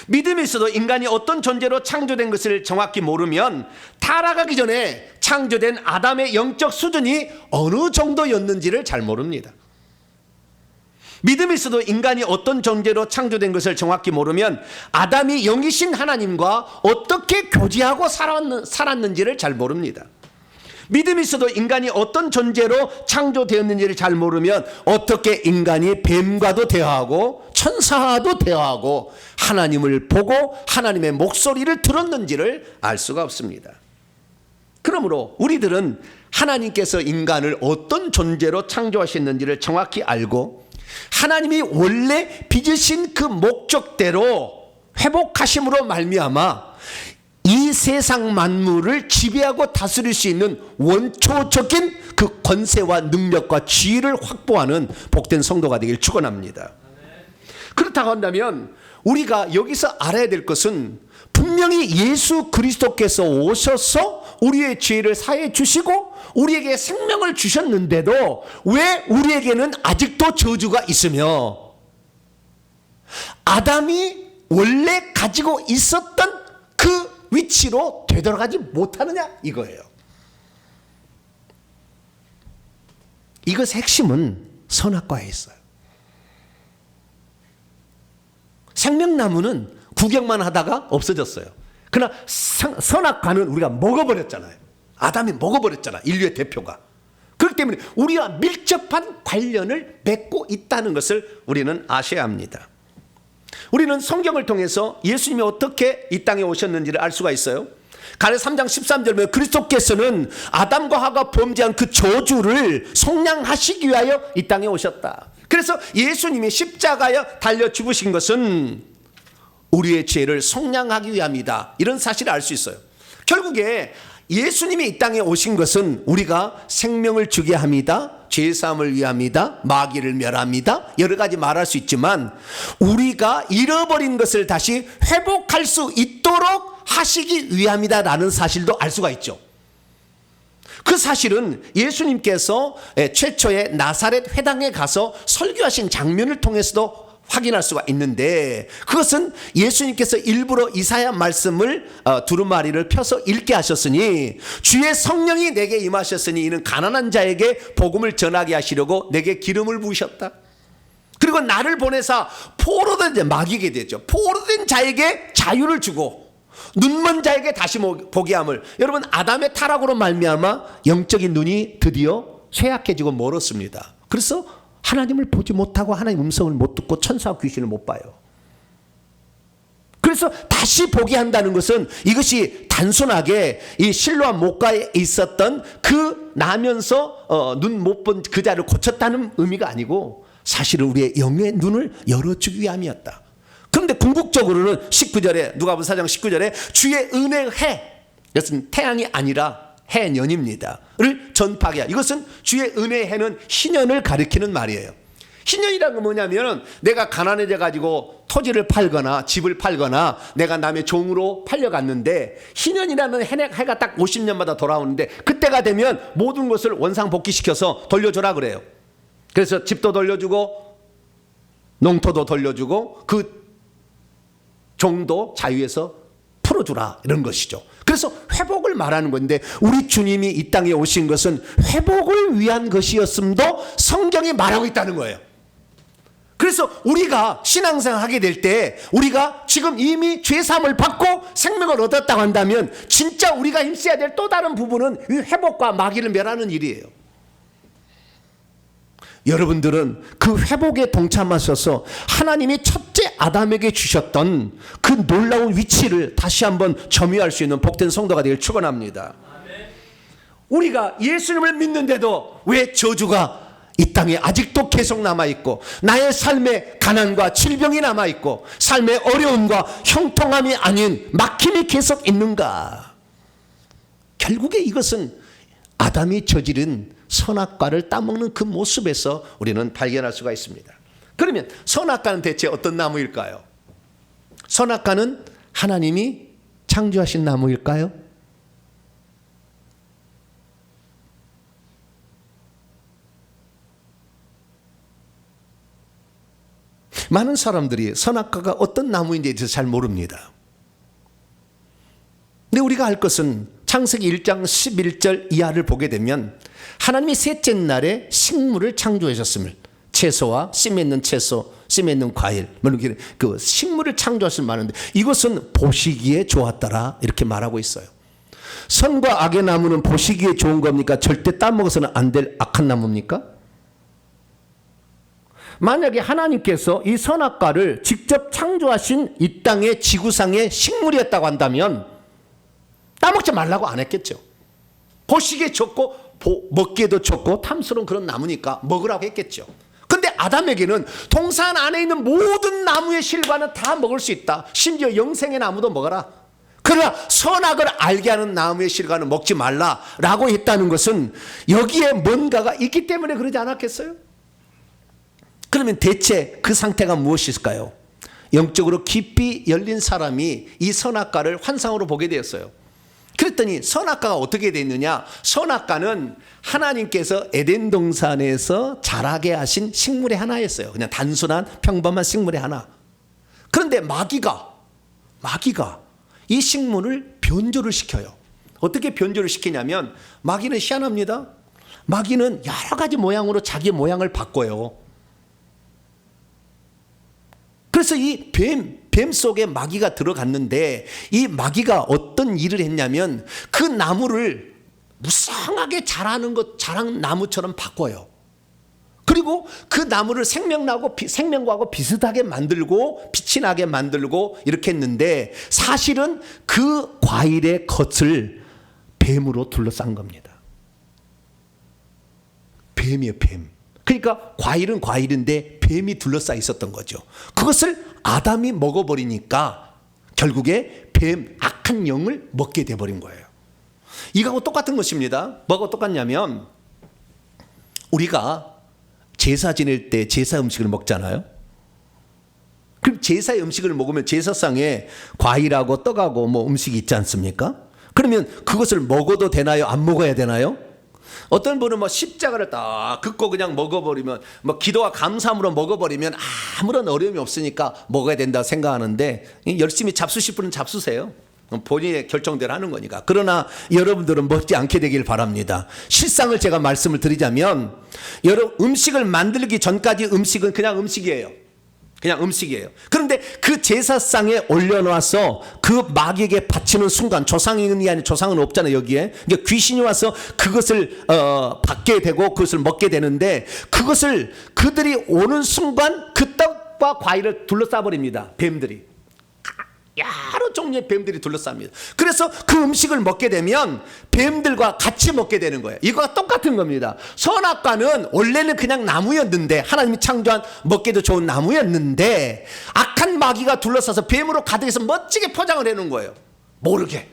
[SPEAKER 1] 믿음이 있어도 인간이 어떤 존재로 창조된 것을 정확히 모르면 타락하기 전에 창조된 아담의 영적 수준이 어느 정도였는지를 잘 모릅니다. 믿음이 있어도 인간이 어떤 존재로 창조된 것을 정확히 모르면 아담이 영이신 하나님과 어떻게 교제하고 살았는지를 잘 모릅니다.
[SPEAKER 2] 믿음이 있어도 인간이 어떤 존재로 창조되었는지를 잘 모르면 어떻게 인간이 뱀과도 대화하고 천사와도 대화하고 하나님을 보고 하나님의 목소리를 들었는지를 알 수가 없습니다. 그러므로 우리들은 하나님께서 인간을 어떤 존재로 창조하셨는지를 정확히 알고 하나님이 원래 빚으신 그 목적대로 회복하심으로 말미암아 이 세상 만물을 지배하고 다스릴 수 있는 원초적인 그 권세와 능력과 지위를 확보하는 복된 성도가 되길 축원합니다. 그렇다고 한다면 우리가 여기서 알아야 될 것은 분명히 예수 그리스도께서 오셔서 우리의 죄를 사해 주시고 우리에게 생명을 주셨는데도 왜 우리에게는 아직도 저주가 있으며 아담이 원래 가지고 있었던 그 위치로 되돌아가지 못하느냐 이거예요. 이것의 핵심은 선악과에 있어요. 생명나무는 구경만 하다가 없어졌어요. 그러나 선악과는 우리가 먹어버렸잖아요. 아담이 먹어버렸잖아. 인류의 대표가. 그렇기 때문에 우리와 밀접한 관련을 맺고 있다는 것을 우리는 아셔야 합니다. 우리는 성경을 통해서 예수님이 어떻게 이 땅에 오셨는지를 알 수가 있어요. 갈라디아 3장 13절에 보면 그리스도께서는 아담과 하가 범죄한 그 저주를 속량하시기 위하여 이 땅에 오셨다. 그래서 예수님이 십자가에 달려 죽으신 것은 우리의 죄를 속량하기 위함이다. 이런 사실을 알 수 있어요. 결국에 예수님이 이 땅에 오신 것은 우리가 생명을 주게 합니다. 죄사함을 위함이다. 마귀를 멸합니다. 여러 가지 말할 수 있지만 우리가 잃어버린 것을 다시 회복할 수 있도록 하시기 위함이다라는 사실도 알 수가 있죠. 그 사실은 예수님께서 최초의 나사렛 회당에 가서 설교하신 장면을 통해서도 확인할 수가 있는데 그것은 예수님께서 일부러 이사야 말씀을 두루마리를 펴서 읽게 하셨으니 주의 성령이 내게 임하셨으니 이는 가난한 자에게 복음을 전하게 하시려고 내게 기름을 부으셨다. 그리고 나를 보내사 포로된 마귀게 되죠. 포로된 자에게 자유를 주고 눈먼 자에게 다시 보게 함을. 여러분 아담의 타락으로 말미암아 영적인 눈이 드디어 쇠약해지고 멀었습니다. 그래서 하나님을 보지 못하고 하나님의 음성을 못 듣고 천사와 귀신을 못 봐요. 그래서 다시 보게 한다는 것은 이것이 단순하게 이 실로암 목가에 있었던 그 나면서 눈 못 본 그 자를 고쳤다는 의미가 아니고 사실은 우리의 영의 눈을 열어주기 위함이었다. 그런데 궁극적으로는 19절에 누가복음 4장 19절에 주의 은혜의 해, 이것은 태양이 아니라 해년입니다.를 전파하게. 이것은 주의 은혜의 해는 희년을 가리키는 말이에요. 희년이라는 건 뭐냐면 내가 가난해져 가지고 토지를 팔거나 집을 팔거나 내가 남의 종으로 팔려갔는데 희년이라는 해가 딱 50년마다 돌아오는데 그때가 되면 모든 것을 원상복귀시켜서 돌려줘라 그래요. 그래서 집도 돌려주고 농토도 돌려주고 그 종도 자유에서 풀어주라 이런 것이죠. 그래서 회복을 말하는 건데 우리 주님이 이 땅에 오신 것은 회복을 위한 것이었음도 성경이 말하고 있다는 거예요. 그래서 우리가 신앙생활 하게 될 때 우리가 지금 이미 죄사함을 받고 생명을 얻었다고 한다면 진짜 우리가 힘써야 될 또 다른 부분은 이 회복과 마귀를 멸하는 일이에요. 여러분들은 그 회복에 동참하셔서 하나님이 첫째 아담에게 주셨던 그 놀라운 위치를 다시 한번 점유할 수 있는 복된 성도가 되길 축원합니다. 우리가 예수님을 믿는데도 왜 저주가 이 땅에 아직도 계속 남아있고 나의 삶에 가난과 질병이 남아있고 삶의 어려움과 형통함이 아닌 막힘이 계속 있는가? 결국에 이것은 아담이 저지른 선악과를 따먹는 그 모습에서 우리는 발견할 수가 있습니다. 그러면 선악과는 대체 어떤 나무일까요? 선악과는 하나님이 창조하신 나무일까요? 많은 사람들이 선악과가 어떤 나무인지에 대해서 잘 모릅니다. 근데 우리가 알 것은 창세기 1장 11절 이하를 보게 되면 하나님이 셋째 날에 식물을 창조하셨음을, 채소와 씨 맺는 채소, 씨 맺는 과일, 그 식물을 창조하셨을 말인데 이것은 보시기에 좋았더라 이렇게 말하고 있어요. 선과 악의 나무는 보시기에 좋은 겁니까? 절대 따먹어서는 안 될 악한 나무입니까? 만약에 하나님께서 이 선악과를 직접 창조하신 이 땅의 지구상의 식물이었다고 한다면 따먹지 말라고 안 했겠죠. 보시기에 좋고 먹기에도 좋고 탐스러운 그런 나무니까 먹으라고 했겠죠. 근데 아담에게는 동산 안에 있는 모든 나무의 실과는 다 먹을 수 있다. 심지어 영생의 나무도 먹어라. 그러나 선악을 알게 하는 나무의 실과는 먹지 말라라고 했다는 것은 여기에 뭔가가 있기 때문에 그러지 않았겠어요? 그러면 대체 그 상태가 무엇일까요? 영적으로 깊이 열린 사람이 이 선악과를 환상으로 보게 되었어요. 그랬더니 선악과가 어떻게 됐느냐? 선악과는 하나님께서 에덴 동산에서 자라게 하신 식물의 하나였어요. 그냥 단순한 평범한 식물의 하나. 그런데 마귀가 이 식물을 변조를 시켜요. 어떻게 변조를 시키냐면 마귀는 희한합니다. 마귀는 여러 가지 모양으로 자기 모양을 바꿔요. 그래서 이 뱀 속에 마귀가 들어갔는데 이 마귀가 어떤 일을 했냐면 그 나무를 무성하게 자라는 나무처럼 바꿔요. 그리고 그 나무를 생명과하고 비슷하게 만들고 빛이 나게 만들고 이렇게 했는데 사실은 그 과일의 겉을 뱀으로 둘러싼 겁니다. 뱀이에요, 뱀. 그러니까 과일은 과일인데 뱀이 둘러싸여 있었던 거죠. 그것을 아담이 먹어버리니까 결국에 뱀, 악한 영을 먹게 돼버린 거예요. 이거하고 똑같은 것입니다. 뭐가 똑같냐면 우리가 제사 지낼 때 제사 음식을 먹잖아요. 그럼 제사의 음식을 먹으면 제사상에 과일하고 떡하고 뭐 음식이 있지 않습니까? 그러면 그것을 먹어도 되나요? 안 먹어야 되나요? 어떤 분은 뭐 십자가를 딱 긋고 그냥 먹어버리면 뭐 기도와 감사함으로 먹어버리면 아무런 어려움이 없으니까 먹어야 된다 생각하는데 열심히 잡수실 분은 잡수세요. 본인의 결정대로 하는 거니까. 그러나 여러분들은 먹지 않게 되길 바랍니다. 실상을 제가 말씀을 드리자면 여러분 음식을 만들기 전까지 음식은 그냥 음식이에요. 그냥 음식이에요. 그런데 그 제사상에 올려놔서 그 마귀에게 바치는 순간 조상이 아닌 조상은 없잖아요 여기에. 그러니까 귀신이 와서 그것을 받게 되고 그것을 먹게 되는데 그것을 그들이 오는 순간 그 떡과 과일을 둘러싸버립니다. 뱀들이. 여러 종류의 뱀들이 둘러쌉니다. 그래서 그 음식을 먹게 되면 뱀들과 같이 먹게 되는 거예요. 이거와 똑같은 겁니다. 선악과는 원래는 그냥 나무였는데 하나님이 창조한 먹기도 좋은 나무였는데 악한 마귀가 둘러싸서 뱀으로 가득해서 멋지게 포장을 해놓은 거예요. 모르게.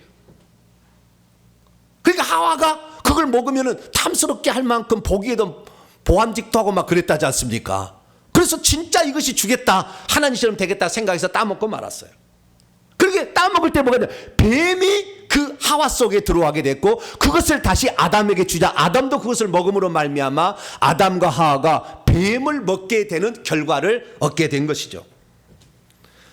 [SPEAKER 2] 그러니까 하와가 그걸 먹으면 탐스럽게 할 만큼 보기에도 보암직도 하고 막 그랬다지 않습니까? 그래서 진짜 이것이 주겠다, 하나님처럼 되겠다 생각해서 따먹고 말았어요. 그렇게 따먹을 때 뭐가 돼? 뱀이 그 하와 속에 들어가게 됐고 그것을 다시 아담에게 주자 아담도 그것을 먹음으로 말미암아 아담과 하와가 뱀을 먹게 되는 결과를 얻게 된 것이죠.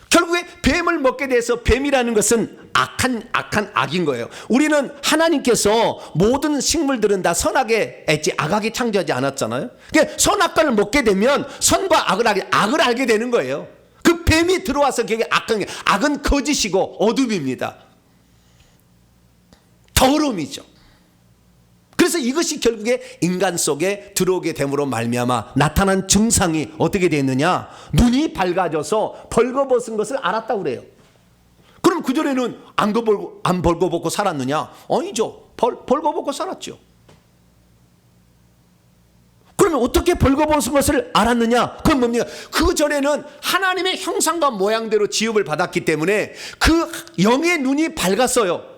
[SPEAKER 2] 결국에 뱀을 먹게 돼서 뱀이라는 것은 악한 악인 거예요. 우리는 하나님께서 모든 식물들은 다 선하게 했지 악하게 창조하지 않았잖아요. 그러니까 선악과를 먹게 되면 선과 악을 알게 되는 거예요. 그 뱀이 들어와서 그게 악은 거짓이고 어둠입니다. 더러움이죠. 그래서 이것이 결국에 인간 속에 들어오게 됨으로 말미암아 나타난 증상이 어떻게 되느냐? 눈이 밝아져서 벌거벗은 것을 알았다고 그래요. 그럼 그전에는 안 벌거벗고 살았느냐? 아니죠. 벌거벗고 살았죠. 그러면 어떻게 벌거벗은 것을 알았느냐? 그건 뭡니까? 그 전에는 하나님의 형상과 모양대로 지음을 받았기 때문에 그 영의 눈이 밝았어요.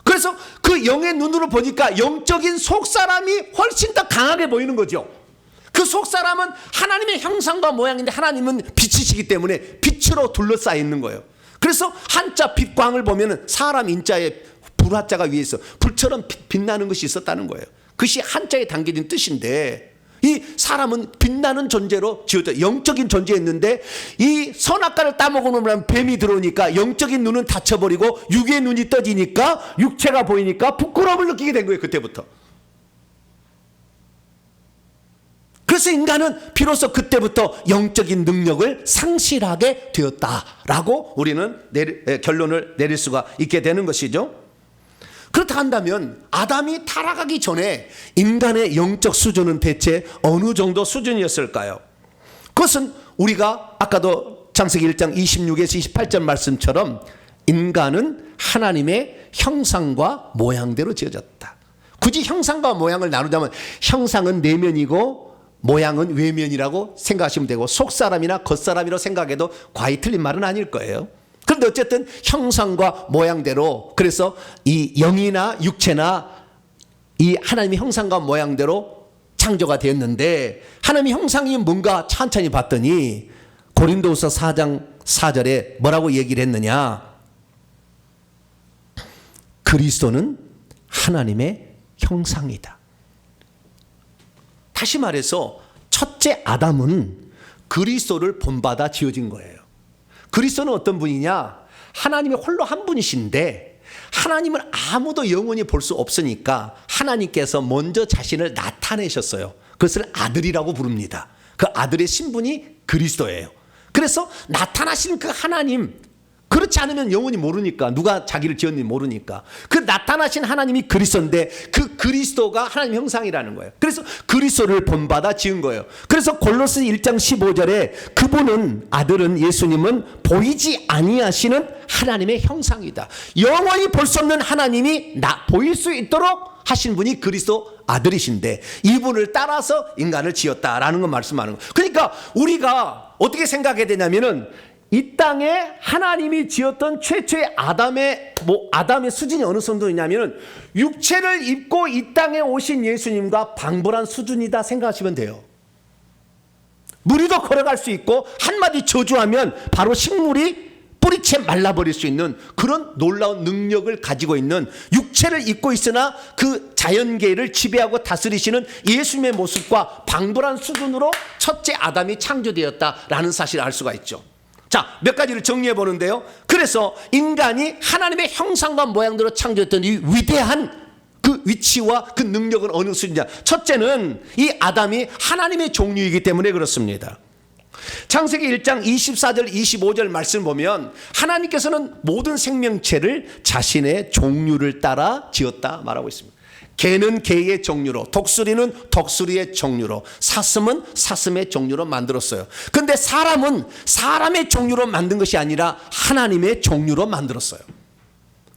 [SPEAKER 2] 그래서 그 영의 눈으로 보니까 영적인 속사람이 훨씬 더 강하게 보이는 거죠. 그 속사람은 하나님의 형상과 모양인데 하나님은 빛이시기 때문에 빛으로 둘러싸여 있는 거예요. 그래서 한자 빛광을 보면 사람 인자에 불화자가 위에 있어 불처럼 빛나는 것이 있었다는 거예요. 그것이 한자에 담겨진 뜻인데 이 사람은 빛나는 존재로 지어져 영적인 존재였는데 이 선악과를 따먹어 놓으면 뱀이 들어오니까 영적인 눈은 닫혀버리고 육의 눈이 떠지니까 육체가 보이니까 부끄러움을 느끼게 된 거예요. 그때부터. 그래서 인간은 비로소 그때부터 영적인 능력을 상실하게 되었다라고 우리는 결론을 내릴 수가 있게 되는 것이죠.
[SPEAKER 1] 그렇다 한다면 아담이 타락하기 전에 인간의 영적 수준은 대체 어느 정도 수준이었을까요? 그것은 우리가 아까도 창세기 1장 26에서 28절 말씀처럼 인간은 하나님의 형상과 모양대로 지어졌다. 굳이 형상과 모양을 나누자면 형상은 내면이고 모양은 외면이라고 생각하시면 되고 속사람이나 겉사람이라고 생각해도 과히 틀린 말은 아닐 거예요. 그런데 어쨌든 형상과 모양대로, 그래서 이 영이나 육체나 이 하나님의 형상과 모양대로 창조가 되었는데, 하나님의 형상이 뭔가 천천히 봤더니 고린도후서 4장 4절에 뭐라고 얘기를 했느냐? 그리스도는 하나님의 형상이다. 다시 말해서 첫째 아담은 그리스도를 본받아 지어진 거예요. 그리스도는 어떤 분이냐? 하나님의 홀로 한 분이신데 하나님을 아무도 영원히 볼 수 없으니까 하나님께서 먼저 자신을 나타내셨어요. 그것을 아들이라고 부릅니다. 그 아들의 신분이 그리스도예요. 그래서 나타나신 그 하나님, 그렇지 않으면 영원히 모르니까, 누가 자기를 지었는지 모르니까, 그 나타나신 하나님이 그리스도인데 그 그리스도가 하나님 형상이라는 거예요. 그래서 그리스도를 본받아 지은 거예요. 그래서 골로새 1장 15절에 그분은, 아들은, 예수님은 보이지 아니하시는 하나님의 형상이다. 영원히 볼 수 없는 하나님이 보일 수 있도록 하신 분이 그리스도 아들이신데 이분을 따라서 인간을 지었다라는 걸 말씀하는 거예요. 그러니까 우리가 어떻게 생각해야 되냐면은, 이 땅에 하나님이 지었던 최초의 아담의 수준이 어느 정도냐면은 육체를 입고 이 땅에 오신 예수님과 방불한 수준이다 생각하시면 돼요. 무리도 걸어갈 수 있고 한마디 저주하면 바로 식물이 뿌리채 말라버릴 수 있는 그런 놀라운 능력을 가지고 있는, 육체를 입고 있으나 그 자연계를 지배하고 다스리시는 예수님의 모습과 방불한 수준으로 첫째 아담이 창조되었다라는 사실을 알 수가 있죠. 자, 몇 가지를 정리해 보는데요. 그래서 인간이 하나님의 형상과 모양대로 창조했던 이 위대한 그 위치와 그 능력은 어느 수준이냐? 첫째는 이 아담이 하나님의 종류이기 때문에 그렇습니다. 창세기 1장 24절 25절 말씀 보면 하나님께서는 모든 생명체를 자신의 종류를 따라 지었다 말하고 있습니다. 개는 개의 종류로, 독수리는 독수리의 종류로, 사슴은 사슴의 종류로 만들었어요. 그런데 사람은 사람의 종류로 만든 것이 아니라 하나님의 종류로 만들었어요.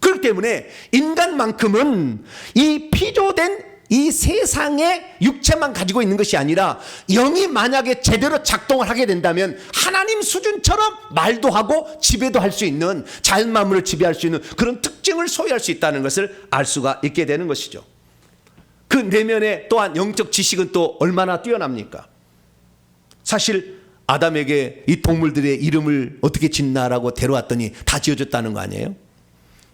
[SPEAKER 1] 그렇기 때문에 인간만큼은 이 피조된 이 세상의 육체만 가지고 있는 것이 아니라 영이 만약에 제대로 작동을 하게 된다면 하나님 수준처럼 말도 하고 지배도 할 수 있는, 자연 만물을 지배할 수 있는 그런 특징을 소유할 수 있다는 것을 알 수가 있게 되는 것이죠. 그 내면에 또한 영적 지식은 또 얼마나 뛰어납니까? 사실 아담에게 이 동물들의 이름을 어떻게 짓나라고 데려왔더니 다 지어줬다는 거 아니에요?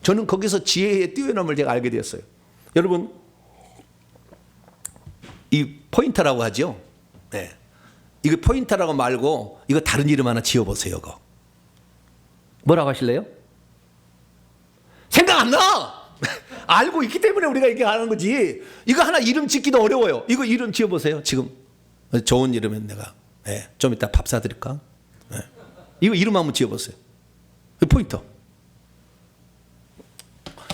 [SPEAKER 1] 저는 거기서 지혜의 뛰어남을 제가 알게 되었어요. 여러분, 이 포인터라고 하죠. 네. 이거 포인터라고 말고 이거 다른 이름 하나 지어보세요. 이거 뭐라고 하실래요? 생각 안 나. 알고 있기 때문에 우리가 이렇게 하는 거지. 이거 하나 이름 짓기도 어려워요. 이거 이름 지어보세요. 지금 좋은 이름은 내가 좀 이따 밥 사드릴까? 이거 이름 한번 지어보세요. 포인터.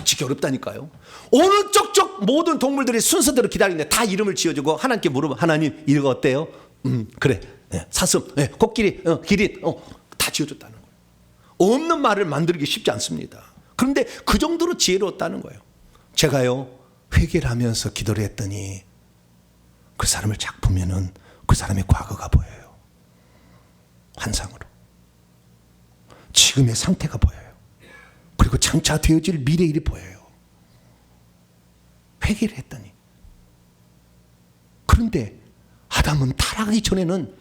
[SPEAKER 1] 짓기 어렵다니까요. 어느 쪽쪽 모든 동물들이 순서대로 기다리는데 다 이름을 지어주고 하나님께 물어봐. 하나님 이거 어때요? 그래. 사슴, 코끼리, 기린, 다 지어줬다는 거예요. 없는 말을 만들기 쉽지 않습니다. 그런데 그 정도로 지혜로웠다는 거예요. 제가요 회개를 하면서 기도를 했더니 그 사람을 쫙 보면은 그 사람의 과거가 보여요. 환상으로. 지금의 상태가 보여요. 그리고 장차 되어질 미래 일이 보여요. 회개를 했더니. 그런데 아담은 타락하기 전에는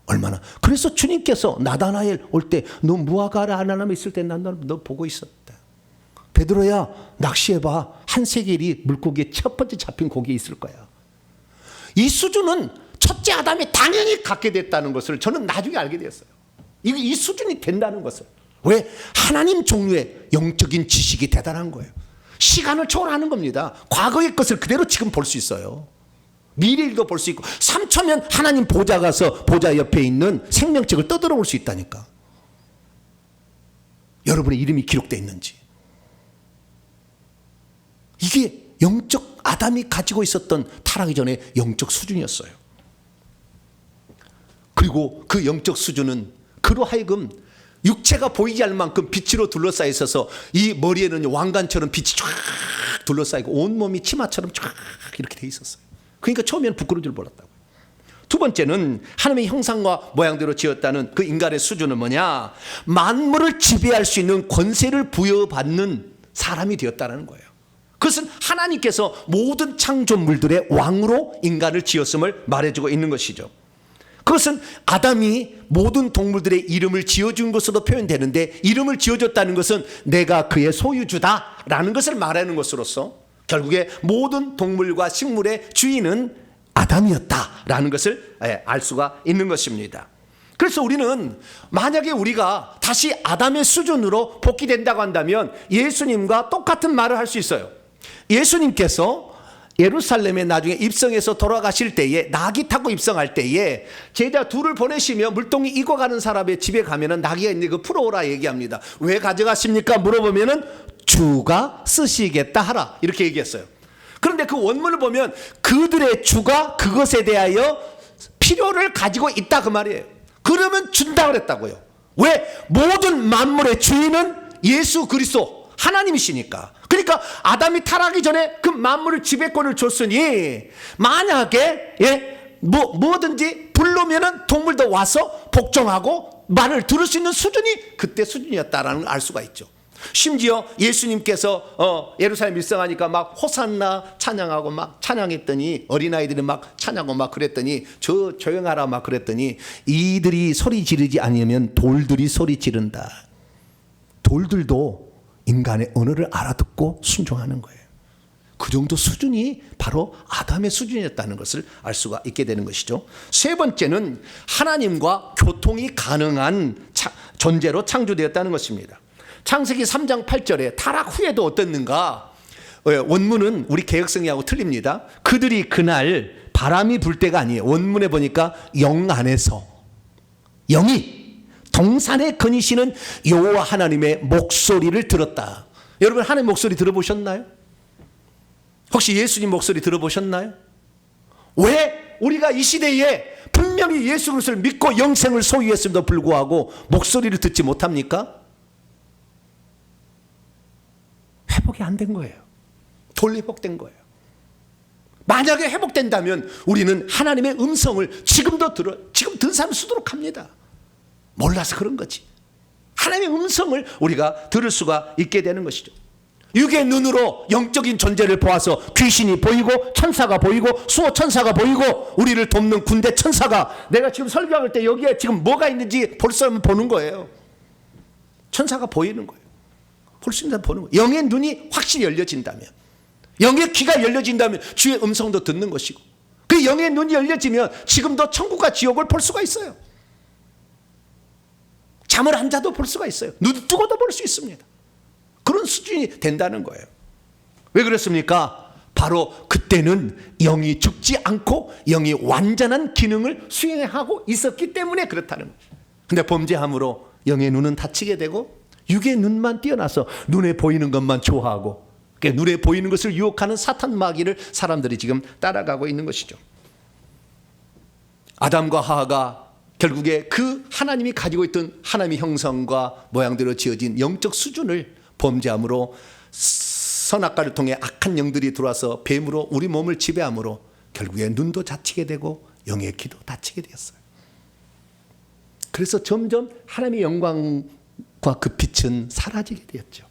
[SPEAKER 1] 얼마나, 그래서 주님께서 나다나엘 올 때 너 무화과를 하나만 있을 때 난 너 보고 있었다. 베드로야 낚시해봐. 한 세겔이 물고기에 첫 번째 잡힌 고기에 있을 거야. 이 수준은 첫째 아담이 당연히 갖게 됐다는 것을 저는 나중에 알게 되었어요. 이 수준이 된다는 것을. 왜? 하나님 종류의 영적인 지식이 대단한 거예요. 시간을 초월하는 겁니다. 과거의 것을 그대로 지금 볼 수 있어요. 미래일도 볼 수 있고 3초면 하나님 보좌 가서 보좌 옆에 있는 생명책을 떠들어 볼 수 있다니까. 여러분의 이름이 기록되어 있는지. 이게 영적 아담이 가지고 있었던 타락이 전에 영적 수준이었어요. 그리고 그 영적 수준은 그로 하여금 육체가 보이지 않을 만큼 빛으로 둘러싸여 있어서 이 머리에는 왕관처럼 빛이 쫙 둘러싸이고 온몸이 치마처럼 쫙 이렇게 돼 있었어요. 그러니까 처음에는 부끄러운 줄 몰랐다고. 두 번째는 하나님의 형상과 모양대로 지었다는 그 인간의 수준은 뭐냐? 만물을 지배할 수 있는 권세를 부여받는 사람이 되었다는 거예요. 그것은 하나님께서 모든 창조물들의 왕으로 인간을 지었음을 말해주고 있는 것이죠. 그것은 아담이 모든 동물들의 이름을 지어준 것으로 표현되는데, 이름을 지어줬다는 것은 내가 그의 소유주다라는 것을 말하는 것으로서 결국에 모든 동물과 식물의 주인은 아담이었다라는 것을 알 수가 있는 것입니다. 그래서 우리는 만약에 우리가 다시 아담의 수준으로 복귀된다고 한다면 예수님과 똑같은 말을 할 수 있어요. 예수님께서 예루살렘에 나중에 입성해서 돌아가실 때에 나귀 타고 입성할 때에 제자 둘을 보내시며 물동이 익어가는 사람의 집에 가면은 나귀가 있는데 그 풀어오라 얘기합니다. 왜 가져가십니까? 물어보면은 주가 쓰시겠다 하라 이렇게 얘기했어요. 그런데 그 원문을 보면 그들의 주가 그것에 대하여 필요를 가지고 있다 그 말이에요. 그러면 준다 그랬다고요. 왜? 모든 만물의 주인은 예수 그리스도 하나님이시니까. 그러니까 아담이 타락하기 전에 그 만물을 지배권을 줬으니 만약에 뭐든지 부르면은 동물도 와서 복종하고 말을 들을 수 있는 수준이 그때 수준이었다라는 걸 알 수가 있죠. 심지어 예수님께서 예루살렘 입성하니까 막 호산나 찬양하고 막 찬양했더니 어린아이들이 막 찬양하고 막 그랬더니 저 조용하라 막 그랬더니 이들이 소리 지르지 않으면 돌들이 소리 지른다. 돌들도 인간의 언어를 알아듣고 순종하는 거예요. 그 정도 수준이 바로 아담의 수준이었다는 것을 알 수가 있게 되는 것이죠. 세 번째는 하나님과 교통이 가능한 존재로 창조되었다는 것입니다. 창세기 3장 8절에 타락 후에도 어땠는가? 원문은 우리 개혁성경하고 틀립니다. 그들이 그날 바람이 불 때가 아니에요. 원문에 보니까 영 안에서 영이 동산에 거니시는 여호와 하나님의 목소리를 들었다. 여러분 하나님 목소리 들어보셨나요? 혹시 예수님 목소리 들어보셨나요? 왜 우리가 이 시대에 분명히 예수 그리스도를 믿고 영생을 소유했음에도 불구하고 목소리를 듣지 못합니까? 회복이 안 된 거예요. 돌회복된 거예요. 만약에 회복된다면 우리는 하나님의 음성을 지금 듣는 사람 수두룩 합니다. 몰라서 그런 거지. 하나님의 음성을 우리가 들을 수가 있게 되는 것이죠. 육의 눈으로 영적인 존재를 보아서 귀신이 보이고 천사가 보이고 수호 천사가 보이고 우리를 돕는 군대 천사가 내가 지금 설교할 때 여기에 지금 뭐가 있는지 벌써 보는 거예요. 천사가 보이는 거예요. 볼 수 있는 보는 거예요. 영의 눈이 확실히 열려진다면, 영의 귀가 열려진다면 주의 음성도 듣는 것이고, 그 영의 눈이 열려지면 지금도 천국과 지옥을 볼 수가 있어요. 잠을 안 자도 볼 수가 있어요. 눈 뜨고도 볼 수 있습니다. 그런 수준이 된다는 거예요. 왜 그렇습니까? 바로 그때는 영이 죽지 않고 영이 완전한 기능을 수행하고 있었기 때문에 그렇다는 거예요. 근데 범죄함으로 영의 눈은 닫히게 되고 육의 눈만 뛰어나서 눈에 보이는 것만 좋아하고, 그러니까 눈에 보이는 것을 유혹하는 사탄 마귀를 사람들이 지금 따라가고 있는 것이죠. 아담과 하와가 결국에 그 하나님이 가지고 있던 하나님의 형상과 모양대로 지어진 영적 수준을 범죄함으로 선악과를 통해 악한 영들이 들어와서 뱀으로 우리 몸을 지배함으로 결국에 눈도 다치게 되고 영의 귀도 다치게 되었어요. 그래서 점점 하나님의 영광과 그 빛은 사라지게 되었죠.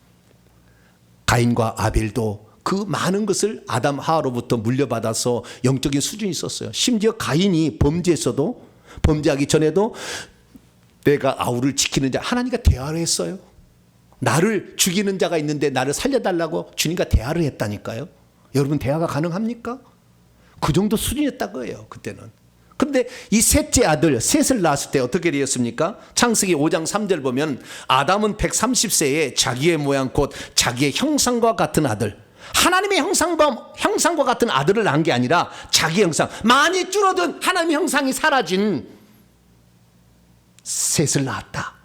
[SPEAKER 1] 가인과 아벨도 그 많은 것을 아담 하와로부터 물려받아서 영적인 수준이 있었어요. 심지어 가인이 범죄하기 전에도 내가 아우를 지키는 자, 하나님과 대화를 했어요. 나를 죽이는 자가 있는데 나를 살려달라고 주님과 대화를 했다니까요. 여러분 대화가 가능합니까? 그 정도 수준이었다고요 그때는. 그런데 이 셋째 아들 셋을 낳았을 때 어떻게 되었습니까? 창세기 5장 3절 보면 아담은 130세에 자기의 모양 곧 자기의 형상과 같은 아들, 하나님의 형상과 같은 아들을 낳은 게 아니라 자기 형상, 많이 줄어든 하나님의 형상이 사라진 셋을 낳았다.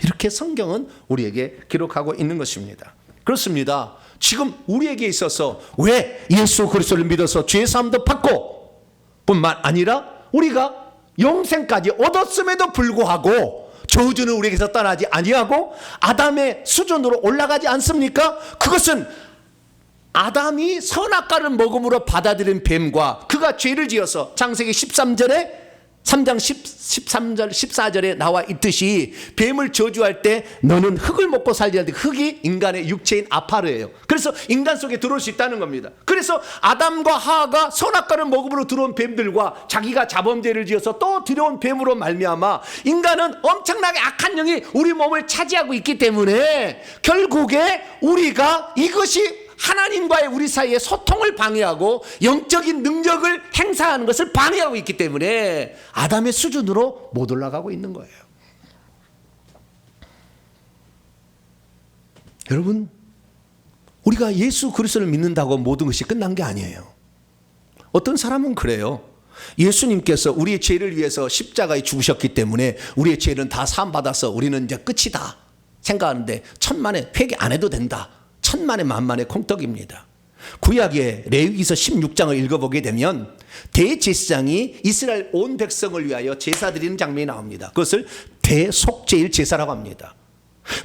[SPEAKER 1] 이렇게 성경은 우리에게 기록하고 있는 것입니다. 그렇습니다. 지금 우리에게 있어서 왜 예수 그리스도를 믿어서 죄 사함도 받고 뿐만 아니라 우리가 영생까지 얻었음에도 불구하고 저주는 우리에게서 떠나지 아니하고 아담의 수준으로 올라가지 않습니까? 그것은 아담이 선악과를 먹음으로 받아들인 뱀과 그가 죄를 지어서 창세기 13절에 3장 13절 14절에 나와 있듯이 뱀을 저주할 때 너는 흙을 먹고 살리는데 흙이 인간의 육체인 아파르예요. 그래서 인간 속에 들어올 수 있다는 겁니다. 그래서 아담과 하하가 선악과를 먹음으로 들어온 뱀들과 자기가 자범죄를 지어서 또 들여온 뱀으로 말미암아 인간은 엄청나게 악한 영이 우리 몸을 차지하고 있기 때문에 결국에 우리가 이것이 하나님과의 우리 사이의 소통을 방해하고 영적인 능력을 행사하는 것을 방해하고 있기 때문에 아담의 수준으로 못 올라가고 있는 거예요. 여러분, 우리가 예수 그리스도를 믿는다고 모든 것이 끝난 게 아니에요. 어떤 사람은 그래요. 예수님께서 우리의 죄를 위해서 십자가에 죽으셨기 때문에 우리의 죄는 다 사함받아서 우리는 이제 끝이다 생각하는데 천만에 회개 안 해도 된다. 천만의 만만의 콩떡입니다. 구약의 레위기서 16장을 읽어보게 되면 대제사장이 이스라엘 온 백성을 위하여 제사 드리는 장면이 나옵니다. 그것을 대속죄일 제사라고 합니다.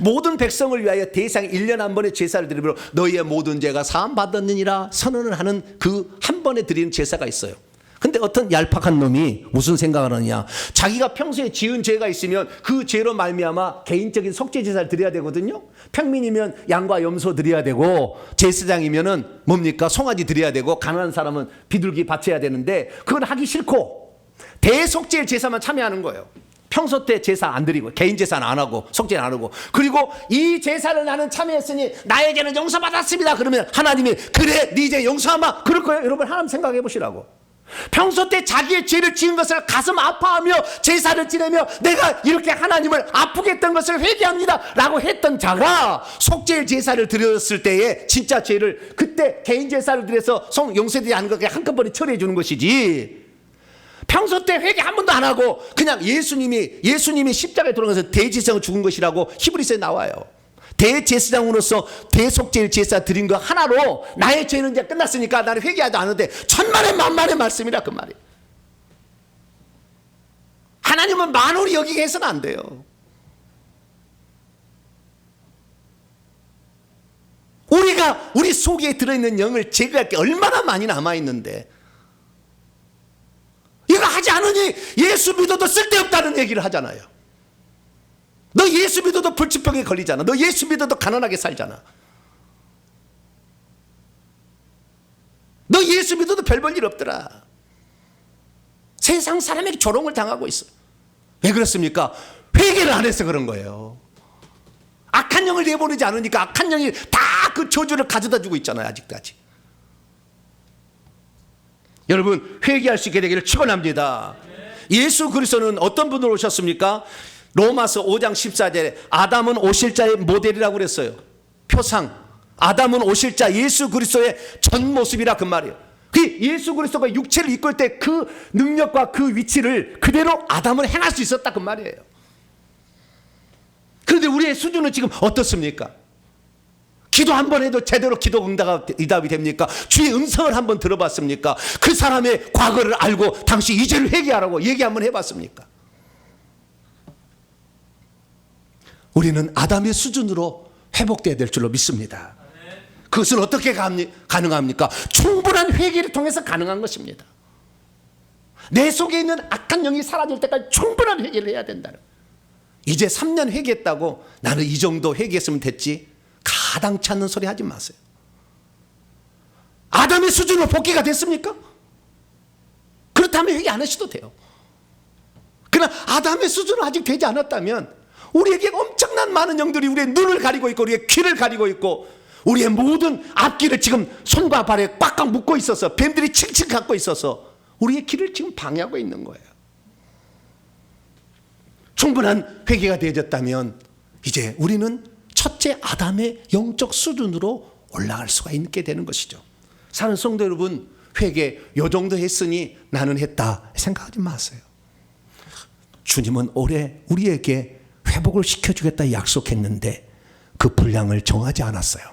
[SPEAKER 1] 모든 백성을 위하여 대상 1년 한 번의 제사를 드리므로 너희의 모든 죄가 사함받았느니라 선언을 하는 그 한 번에 드리는 제사가 있어요. 근데 어떤 얄팍한 놈이 무슨 생각을 하느냐, 자기가 평소에 지은 죄가 있으면 그 죄로 말미암아 개인적인 속죄 제사를 드려야 되거든요. 평민이면 양과 염소 드려야 되고 제사장이면은 뭡니까 송아지 드려야 되고 가난한 사람은 비둘기 바쳐야 되는데 그건 하기 싫고 대속죄 제사만 참여하는 거예요. 평소 때 제사 안 드리고 개인 제사는 안 하고 속죄는 안 하고, 그리고 이 제사를 나는 참여했으니 나의 죄는 용서받았습니다. 그러면 하나님이 그래 네 죄 용서하마 그럴 거예요. 여러분 하나님 생각해 보시라고. 평소 때 자기의 죄를 지은 것을 가슴 아파하며 제사를 지내며 내가 이렇게 하나님을 아프게 했던 것을 회개합니다 라고 했던 자가 속죄 제사를 드렸을 때에 진짜 죄를 그때 개인 제사를 드려서 용서되지 않은 것 한꺼번에 처리해 주는 것이지, 평소 때 회개 한 번도 안 하고 그냥 예수님이 십자가에 돌아가서 대제사장을 죽은 것이라고 히브리서에 나와요. 대제사장으로서 대속죄일 제사 드린 거 하나로 나의 죄는 이제 끝났으니까 나는 회개하지 않는데 천만의 만만의 말씀이라 그 말이에요. 하나님은 만홀히 여기게 해서는 안 돼요. 우리가 우리 속에 들어있는 영을 제거할 게 얼마나 많이 남아있는데 이거 하지 않으니 예수 믿어도 쓸데없다는 얘기를 하잖아요. 너 예수 믿어도 불치병에 걸리잖아. 너 예수 믿어도 가난하게 살잖아. 너 예수 믿어도 별 볼 일 없더라. 세상 사람에게 조롱을 당하고 있어. 왜 그렇습니까? 회개를 안 해서 그런 거예요. 악한 영을 내보내지 않으니까 악한 영이 다 그 저주를 가져다 주고 있잖아요. 아직까지. 여러분 회개할 수 있게 되기를 축원합니다. 예수 그리스도는 어떤 분으로 오셨습니까? 로마서 5장 14절에 아담은 오실 자의 모델이라고 그랬어요. 표상. 아담은 오실 자 예수 그리스도의 전 모습이라 그 말이에요. 그 예수 그리스도가 육체를 이끌 때 그 능력과 그 위치를 그대로 아담은 행할 수 있었다 그 말이에요. 그런데 우리의 수준은 지금 어떻습니까? 기도 한 번 해도 제대로 기도 응답이 됩니까? 주의 음성을 한번 들어봤습니까? 그 사람의 과거를 알고 당시 이제를 회개하라고 얘기 한번 해봤습니까? 우리는 아담의 수준으로 회복되어야 될 줄로 믿습니다. 그것은 어떻게 가능합니까? 충분한 회개를 통해서 가능한 것입니다. 내 속에 있는 악한 영이 사라질 때까지 충분한 회개를 해야 된다는. 이제 3년 회개했다고 나는 이 정도 회개했으면 됐지 가당치 않는 소리 하지 마세요. 아담의 수준으로 복귀가 됐습니까? 그렇다면 회개 안 하셔도 돼요. 그러나 아담의 수준은 아직 되지 않았다면 우리에게 엄청난 많은 영들이 우리의 눈을 가리고 있고 우리의 귀를 가리고 있고 우리의 모든 앞길을 지금 손과 발에 꽉꽉 묶고 있어서 뱀들이 칭칭 갖고 있어서 우리의 길을 지금 방해하고 있는 거예요. 충분한 회개가 되어졌다면 이제 우리는 첫째 아담의 영적 수준으로 올라갈 수가 있게 되는 것이죠. 사는 성도 여러분, 회개 요 정도 했으니 나는 했다 생각하지 마세요. 주님은 올해 우리에게 회복을 시켜주겠다 약속했는데 그 분량을 정하지 않았어요.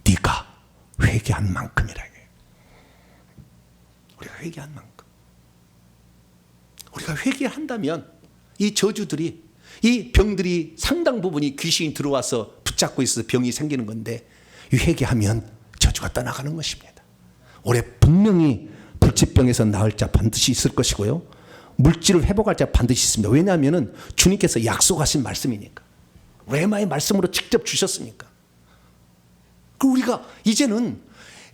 [SPEAKER 2] 네가 회개한 만큼이라. 우리가 회개한 만큼. 우리가 회개한다면 이 저주들이, 이 병들이 상당 부분이 귀신이 들어와서 붙잡고 있어서 병이 생기는 건데, 이 회개하면 저주가 떠나가는 것입니다. 올해 분명히 불치병에서 나을 자 반드시 있을 것이고요, 물질을 회복할 자 반드시 있습니다. 왜냐하면 주님께서 약속하신 말씀이니까, 레마의 말씀으로 직접 주셨으니까. 그 우리가 이제는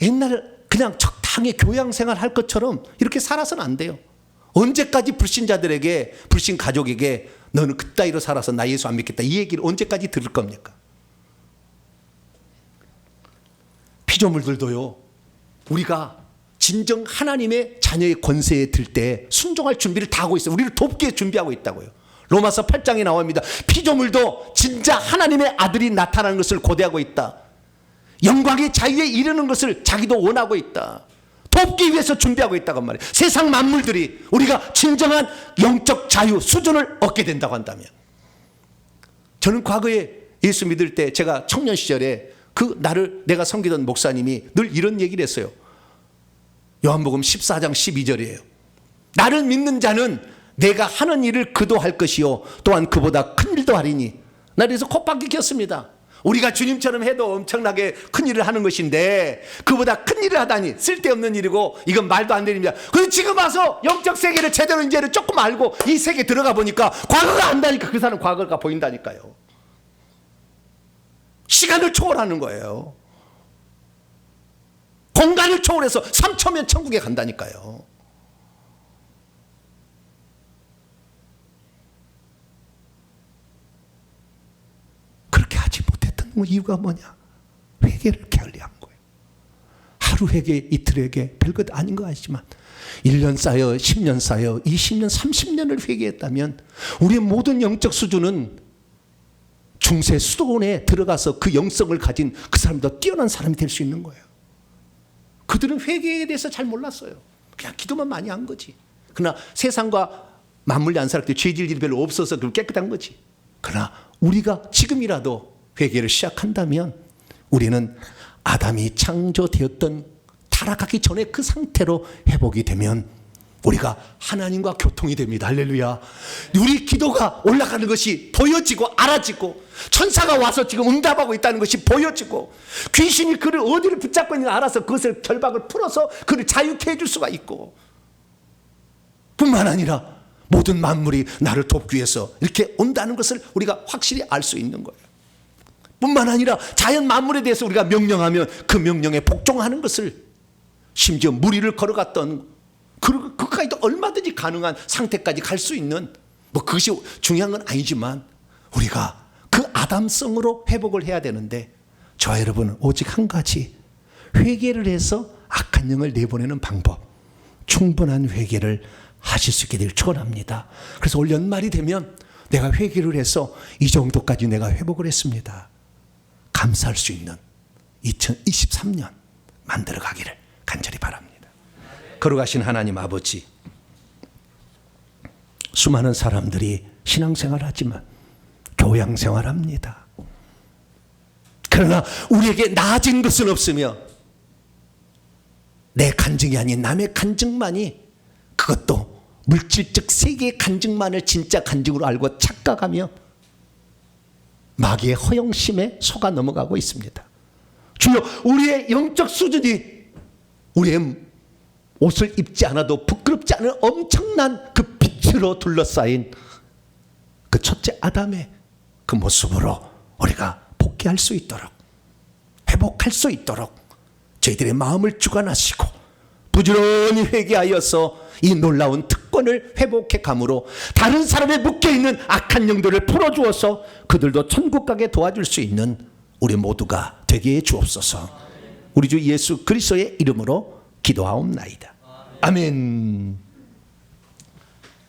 [SPEAKER 2] 옛날 그냥 적당히 교양생활 할 것처럼 이렇게 살아서는 안 돼요. 언제까지 불신자들에게, 불신 가족에게 너는 그따위로 살아서 나 예수 안 믿겠다 이 얘기를 언제까지 들을 겁니까? 피조물들도요, 우리가 진정 하나님의 자녀의 권세에 들 때 순종할 준비를 다 하고 있어요. 우리를 돕게 준비하고 있다고요. 로마서 8장에 나옵니다. 피조물도 진짜 하나님의 아들이 나타나는 것을 고대하고 있다. 영광의 자유에 이르는 것을 자기도 원하고 있다. 돕기 위해서 준비하고 있다고 말이에요. 세상 만물들이 우리가 진정한 영적 자유 수준을 얻게 된다고 한다면. 저는 과거에 예수 믿을 때, 제가 청년 시절에 그 나를 내가 섬기던 목사님이 늘 이런 얘기를 했어요. 요한복음 14장 12절이에요. 나를 믿는 자는 내가 하는 일을 그도 할 것이요 또한 그보다 큰 일도 하리니. 나 그래서 콧방귀 꼈습니다. 우리가 주님처럼 해도 엄청나게 큰 일을 하는 것인데 그보다 큰 일을 하다니 쓸데없는 일이고 이건 말도 안 되는 일이야. 그런데 지금 와서 영적 세계를 제대로 이제는 조금 알고 이 세계에 들어가 보니까 과거가 안다니까. 그 사람 과거가 보인다니까요. 시간을 초월하는 거예요. 공간을 초월해서 3초면 천국에 간다니까요. 그렇게 하지 못했던 이유가 뭐냐? 회개를 게을리한 거예요. 하루 회개, 이틀 회개 별것 아닌 거 아시지만 1년 쌓여 10년 쌓여 20년 30년을 회개했다면 우리의 모든 영적 수준은 중세 수도원에 들어가서 그 영성을 가진 그 사람보다 뛰어난 사람이 될 수 있는 거예요. 그들은 회개에 대해서 잘 몰랐어요. 그냥 기도만 많이 한 거지. 그러나 세상과 맞물려 안 살았기 때문에 죄질 일이 별로 없어서 그럼 깨끗한 거지. 그러나 우리가 지금이라도 회개를 시작한다면 우리는 아담이 창조되었던 타락하기 전에 그 상태로 회복이 되면 우리가 하나님과 교통이 됩니다. 할렐루야. 우리 기도가 올라가는 것이 보여지고 알아지고 천사가 와서 지금 응답하고 있다는 것이 보여지고 귀신이 그를 어디를 붙잡고 있는지 알아서 그것을 결박을 풀어서 그를 자유케 해줄 수가 있고, 뿐만 아니라 모든 만물이 나를 돕기 위해서 이렇게 온다는 것을 우리가 확실히 알 수 있는 거예요. 뿐만 아니라 자연 만물에 대해서 우리가 명령하면 그 명령에 복종하는 것을, 심지어 무리를 걸어갔던 그까지도 얼마든지 가능한 상태까지 갈 수 있는, 뭐 그것이 중요한 건 아니지만 우리가 그 아담성으로 회복을 해야 되는데, 저와 여러분은 오직 한 가지, 회개를 해서 악한 영을 내보내는 방법, 충분한 회개를 하실 수 있게 되길 축원합니다. 그래서 올 연말이 되면 내가 회개를 해서 이 정도까지 내가 회복을 했습니다, 감사할 수 있는 2023년 만들어 가기를 간절히 바랍니다. 거룩하신 하나님 아버지, 수많은 사람들이 신앙생활을 하지만 교양생활을 합니다. 그러나 우리에게 나아진 것은 없으며 내 간증이 아닌 남의 간증만이, 그것도 물질적 세계의 간증만을 진짜 간증으로 알고 착각하며 마귀의 허영심에 속아 넘어가고 있습니다. 주여, 우리의 영적 수준이 우리의 옷을 입지 않아도 부끄럽지 않은 엄청난 그 빛으로 둘러싸인 그 첫째 아담의 그 모습으로 우리가 복귀할 수 있도록, 회복할 수 있도록 저희들의 마음을 주관하시고 부지런히 회개하여서 이 놀라운 특권을 회복해 감으로 다른 사람에 묶여있는 악한 영들을 풀어주어서 그들도 천국 가게 도와줄 수 있는 우리 모두가 되게 해 주옵소서. 우리 주 예수 그리스도의 이름으로 기도하옵나이다. 아멘.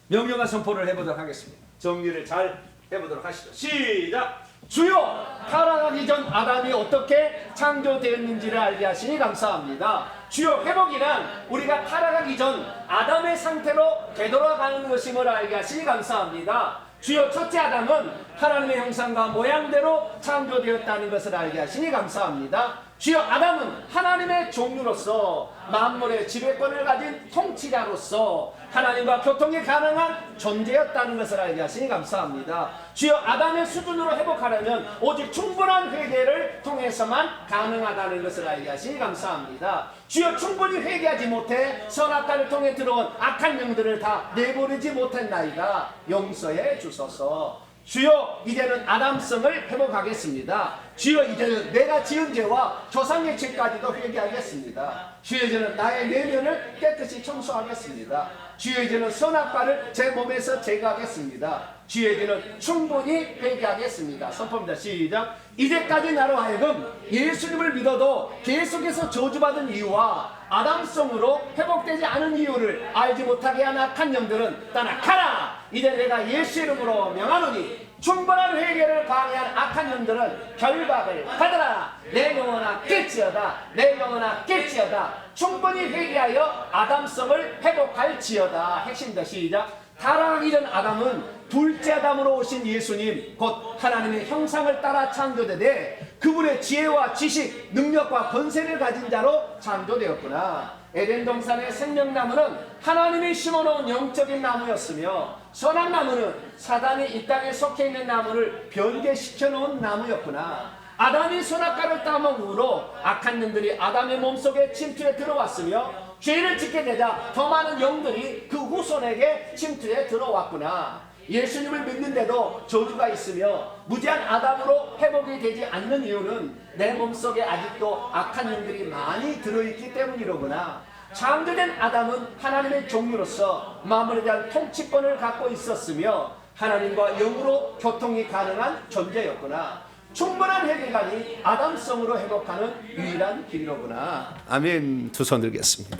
[SPEAKER 1] 명령과 선포를 해보도록 하겠습니다. 정리를 잘 해보도록 하시죠. 시작. 주여, 타락하기 전 아담이 어떻게 창조되었는지를 알게 하시니 감사합니다. 주여, 회복이란 우리가 타락하기 전 아담의 상태로 되돌아가는 것임을 알게 하시니 감사합니다. 주여, 첫째 아담은 하나님의 형상과 모양대로 창조되었다는 것을 알게 하시니 감사합니다.
[SPEAKER 2] 주여 아담은 하나님의 종류로서 만물의 지배권을 가진 통치자로서 하나님과 교통이 가능한 존재였다는 것을 알게 하시니 감사합니다. 주여 아담의 수준으로 회복하려면 오직 충분한 회개를 통해서만 가능하다는 것을 알게 하시니 감사합니다. 주여 충분히 회개하지 못해 선악과를 통해 들어온 악한 영들을 다 내보내지 못했나이다. 용서해 주소서. 주여 이제는 아담성을 회복하겠습니다. 주여 이제는 내가 지은 죄와 조상의 죄까지도 회개하겠습니다. 주여 이제는 나의 내면을 깨끗이 청소하겠습니다. 주여 이제는 선악과를 제 몸에서 제거하겠습니다. 주여 이제는 충분히 회개하겠습니다. 선포입니다. 시작. 이제까지 나로 하여금 예수님을 믿어도 계속해서 저주받은 이유와 아담성으로 회복되지 않은 이유를 알지 못하게 한 악한 영들은 떠나가라. 이제 내가 예수 이름으로 명하노니 충분한 회개를 방해한 악한 영들은 결박을 받으라. 내 영혼아 깰지어다. 내 영혼아 깰지어다. 충분히 회개하여 아담성을 회복할지어다. 핵심입니다. 시작. 타락을 잃은 아담은 둘째 아담으로 오신 예수님 곧 하나님의 형상을 따라 창조되되 그분의 지혜와 지식, 능력과 권세를 가진 자로 창조되었구나. 에덴 동산의 생명나무는 하나님이 심어놓은 영적인 나무였으며 선한 나무는 사단이 이 땅에 속해 있는 나무를 변개시켜 놓은 나무였구나. 아담이 선악과를 따먹음으로 악한 영들이 아담의 몸속에 침투해 들어왔으며 죄를 짓게 되자 더 많은 영들이 그 후손에게 침투해 들어왔구나. 예수님을 믿는데도 저주가 있으며 무지한 아담으로 회복이 되지 않는 이유는 내 몸속에 아직도 악한 영들이 많이 들어있기 때문이로구나. 창조된 아담은 하나님의 종류로서 만물에 대한 통치권을 갖고 있었으며 하나님과 영으로 교통이 가능한 존재였구나. 충분한 회개관이 아담성으로 회복하는 유일한 길이로구나.
[SPEAKER 1] 아멘. 두 손 들겠습니다.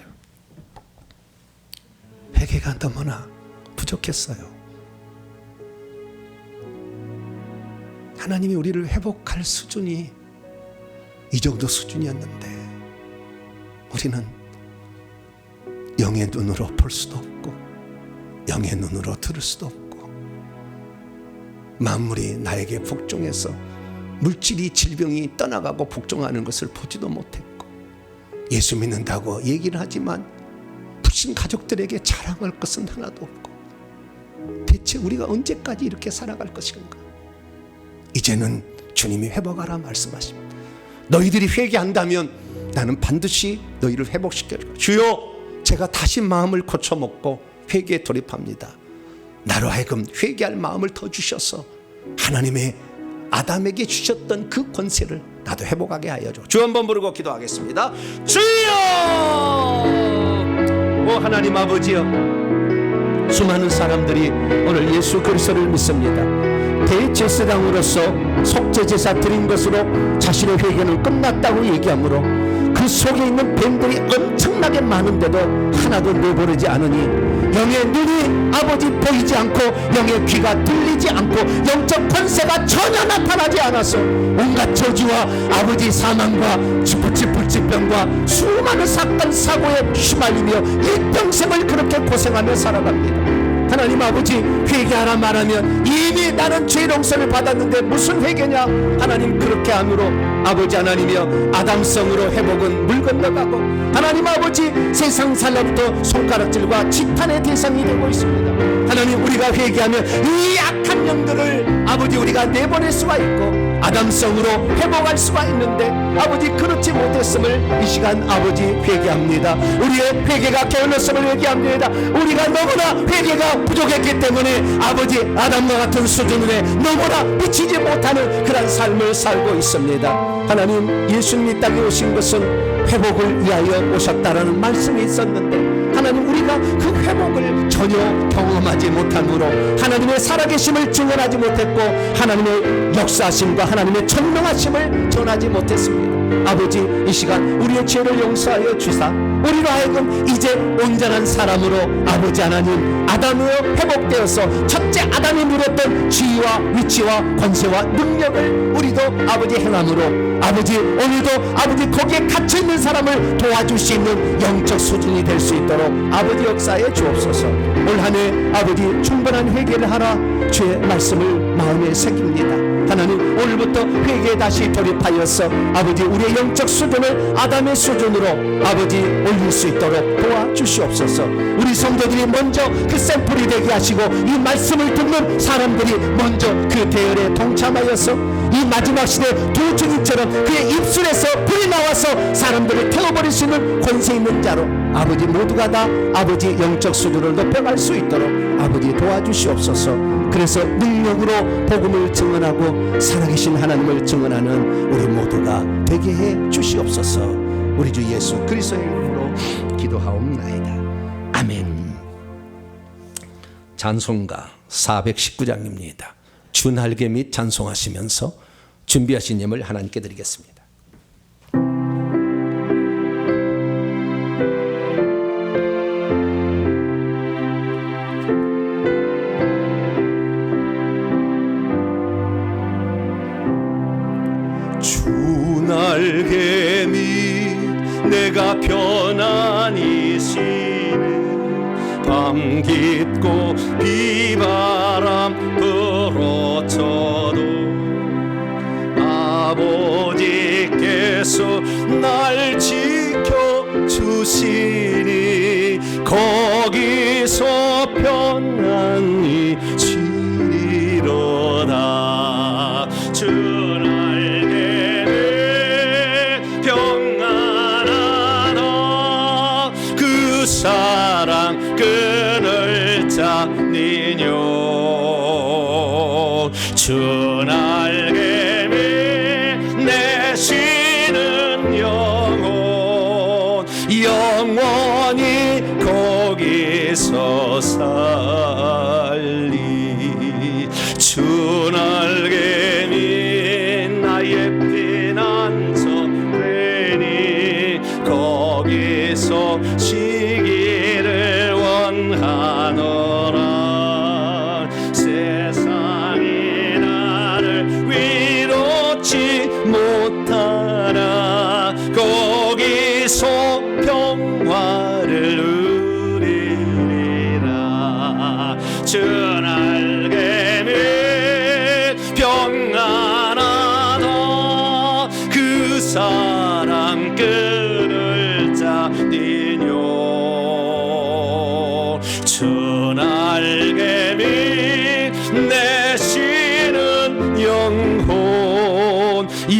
[SPEAKER 1] 회개가 너무나 부족했어요. 하나님이 우리를 회복할 수준이 이 정도 수준이었는데 우리는 영의 눈으로 볼 수도 없고 영의 눈으로 들을 수도 없고 만물이 나에게 복종해서 물질이 질병이 떠나가고 복종하는 것을 보지도 못했고 예수 믿는다고 얘기를 하지만 부신 가족들에게 자랑할 것은 하나도 없고 대체 우리가 언제까지 이렇게 살아갈 것인가. 이제는 주님이 회복하라 말씀하십니다. 너희들이 회개한다면 나는 반드시 너희를 회복시켜줄. 주여 제가 다시 마음을 고쳐먹고 회개에 돌입합니다. 나로 하여금 회개할 마음을 더 주셔서 하나님의 아담에게 주셨던 그 권세를 나도 회복하게 하여 줘. 주 한번 부르고 기도하겠습니다. 주여! 오 하나님 아버지여, 수많은 사람들이 오늘 예수 그리스도를 믿습니다. 대제사장으로서 속죄제사 드린 것으로 자신의 회개는 끝났다고 얘기하므로 그 속에 있는 뱀들이 엄청나게 많은데도 하나도 내버리지 않으니 영의 눈이 아버지 보이지 않고 영의 귀가 들리지 않고 영적 권세가 전혀 나타나지 않아서 온갖 저주와 아버지 사망과 불치병과 수많은 사건 사고에 휘말리며 일평생을 그렇게 고생하며 살아갑니다. 하나님 아버지 회개하라 말하면 이미 나는 죄 용서를 받았는데 무슨 회개냐. 하나님 그렇게 함으로 아버지 하나님이여 아담성으로 회복은 물 건너가고 하나님 아버지 세상 살로부터 손가락질과 지탄의 대상이 되고 있습니다. 하나님 우리가 회개하면 이 악한 영들을 아버지 우리가 내보낼 수가 있고 아담성으로 회복할 수가 있는데 아버지 그렇지 못했음을 이 시간 아버지 회개합니다. 우리의 회개가 게을렀음을 회개합니다. 우리가 너무나 회개가 부족했기 때문에 아버지 아담과 같은 수준에 너무나 미치지 못하는 그런 삶을 살고 있습니다. 하나님 예수님이 땅에 오신 것은 회복을 위하여 오셨다라는 말씀이 있었는데 하나님 우리가 그 회복을 전혀 경험하지 못함으로 하나님의 살아계심을 증언하지 못했고 하나님의 역사하심과 하나님의 전능하심을 전하지 못했습니다. 아버지 이 시간 우리의 죄를 용서하여 주사 우리로 하여금 이제 온전한 사람으로 아버지 하나님 아담으로 회복되어서 첫째 아담이 누렸던 지위와 위치와 권세와 능력을 우리도 아버지 행함으로 아버지 오늘도 아버지 거기에 갇혀있는 사람을 도와줄 수 있는 영적 수준이 될 수 있도록 아버지 역사에 주옵소서. 올 한 해 아버지 충분한 회개를 하라 주의 말씀을 마음에 새깁니다. 하나님 오늘부터 오늘부터 회개에 다시 돌입하여서 아버지 우리의 영적 수준을 아담의 수준으로 아버지 올릴 수 있도록 도와주시옵소서. 우리 성도들이 먼저 그 샘플이 되게 하시고 이 말씀을 듣는 사람들이 먼저 그 대열에 동참하여서 이 마지막 시대 두 증인처럼 그의 입술에서 불이 나와서 사람들을 태워버릴 수 있는 권세 있는 자로 아버지 모두가 다 아버지 영적 수준을 높여갈 수 있도록 아버지 도와주시옵소서. 그래서 능력으로 복음을 증언하고 살아계신 하나님을 증언하는 우리 모두가 되게 해 주시옵소서. 우리 주 예수 그리스도의 이름으로 기도하옵나이다. 아멘. 찬송가 419장입니다. 주 날개 및 찬송하시면서 준비하신 예물 하나님께 드리겠습니다.
[SPEAKER 2] 주 날개 밑 내가 편안히 쉬네 밤 깊고 비바람 불어쳐도 아버지께서 날 지켜주시니 거기서 평안히 쉬리로다. 주 날개에 평안하다 그 사랑 끈을 잡니뇨. 주 날개 밑 내 쉬는 영원히 거기서 살리. 주 날개 밑 나의 피난처 되니 거기서 쉬기를 원하노라. 세상이 나를 위로치 못하나 거기서 평화를 누리리라. 주 날개 밑 평안하다 그 사랑 끈을 잡니뇨. 주 날개 밑 내 쉬는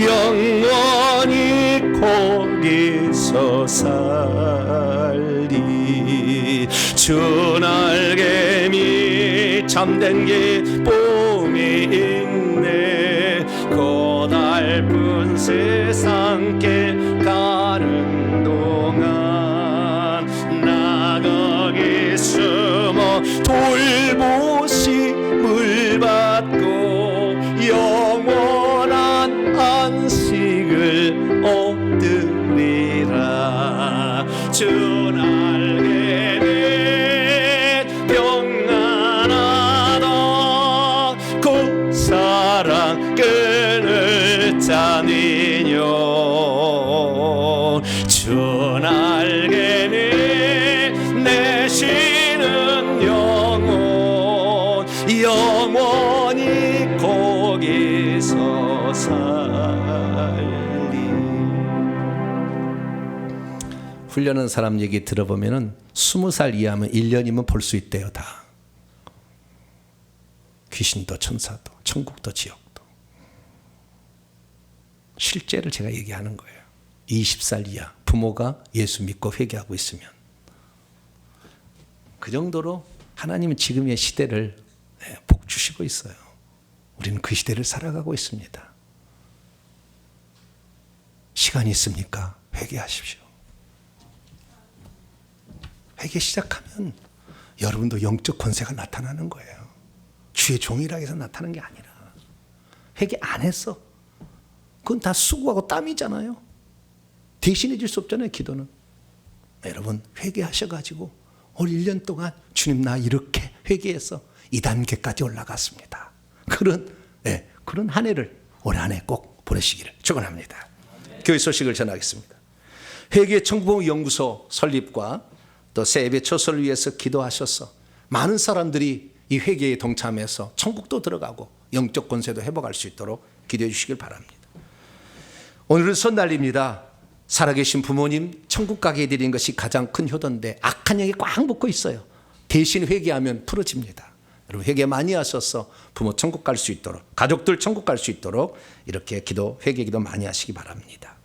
[SPEAKER 2] 영원히 거기서 살리. 주 날개 밑 참된 기쁨이 있네 고달픈 세상께 가는 동안 나 거기 숨어 돌보심을 받고 영원한 안식을 얻으리라. 주 날개 밑 평안하다 그 사랑 끈을 잡니뇨. 주 날개 밑 내 쉬는 영원히 거기서 살리.
[SPEAKER 1] 훈련한 사람 얘기 들어보면은 20살 이하면 1년이면 볼 수 있대요. 다 귀신도 천사도 천국도 지옥도. 실제를 제가 얘기하는 거예요. 20살 이하 부모가 예수 믿고 회개하고 있으면 그 정도로 하나님은 지금의 시대를 복 주시고 있어요. 우리는 그 시대를 살아가고 있습니다. 시간이 있습니까? 회개하십시오. 회개 시작하면 여러분도 영적 권세가 나타나는 거예요. 주의 종이라 해서 나타나는 게 아니라 회개 안 했어. 그건 다 수고하고 땀이잖아요. 대신해 줄 수 없잖아요. 기도는. 여러분 회개하셔가지고 올 1년 동안 주님 나 이렇게 회개해서 2단계까지 올라갔습니다. 그런 한 해를 올 한 해 꼭 보내시기를 축원합니다. 교회 소식을 전하겠습니다. 회개 천국봉 연구소 설립과 또 새예배 초소를 위해서 기도하셔서 많은 사람들이 이 회개에 동참해서 천국도 들어가고 영적 권세도 회복할 수 있도록
[SPEAKER 2] 기도해 주시길 바랍니다. 오늘은 선날입니다. 살아계신 부모님 천국 가게 해드리는 것이 가장 큰 효도인데 악한 영이 꽉 묶고 있어요. 대신 회개하면 풀어집니다. 여러분 회개 많이 하셔서 부모 천국 갈 수 있도록, 가족들 천국 갈 수 있도록 이렇게 기도, 회개 기도 많이 하시기 바랍니다.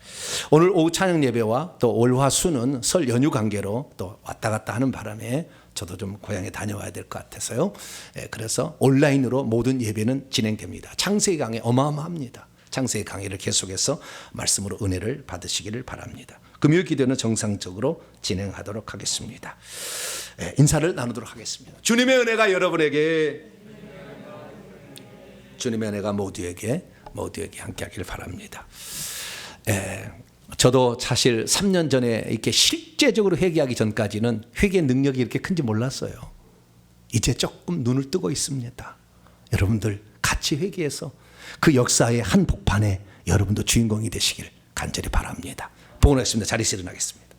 [SPEAKER 2] 오늘 오후 찬양 예배와 또 월화수는 설 연휴 관계로 또 왔다 갔다 하는 바람에 저도 좀 고향에 다녀와야 될 것 같아서요. 그래서 온라인으로 모든 예배는 진행됩니다. 창세기 강의 어마어마합니다. 창세기 강의를 계속해서 말씀으로 은혜를 받으시기를 바랍니다. 금요 기도는 정상적으로 진행하도록 하겠습니다. 인사를 나누도록 하겠습니다. 주님의 은혜가 여러분에게, 주님의 은혜가 모두에게 함께하길 바랍니다. 저도 사실 3년 전에 이렇게 실제적으로 회개하기 전까지는 회개 능력이 이렇게 큰지 몰랐어요. 이제 조금 눈을 뜨고 있습니다. 여러분들 같이 회개해서 그 역사의 한 복판에 여러분도 주인공이 되시길 간절히 바랍니다. 복원하겠습니다. 자리에서 일어나겠습니다.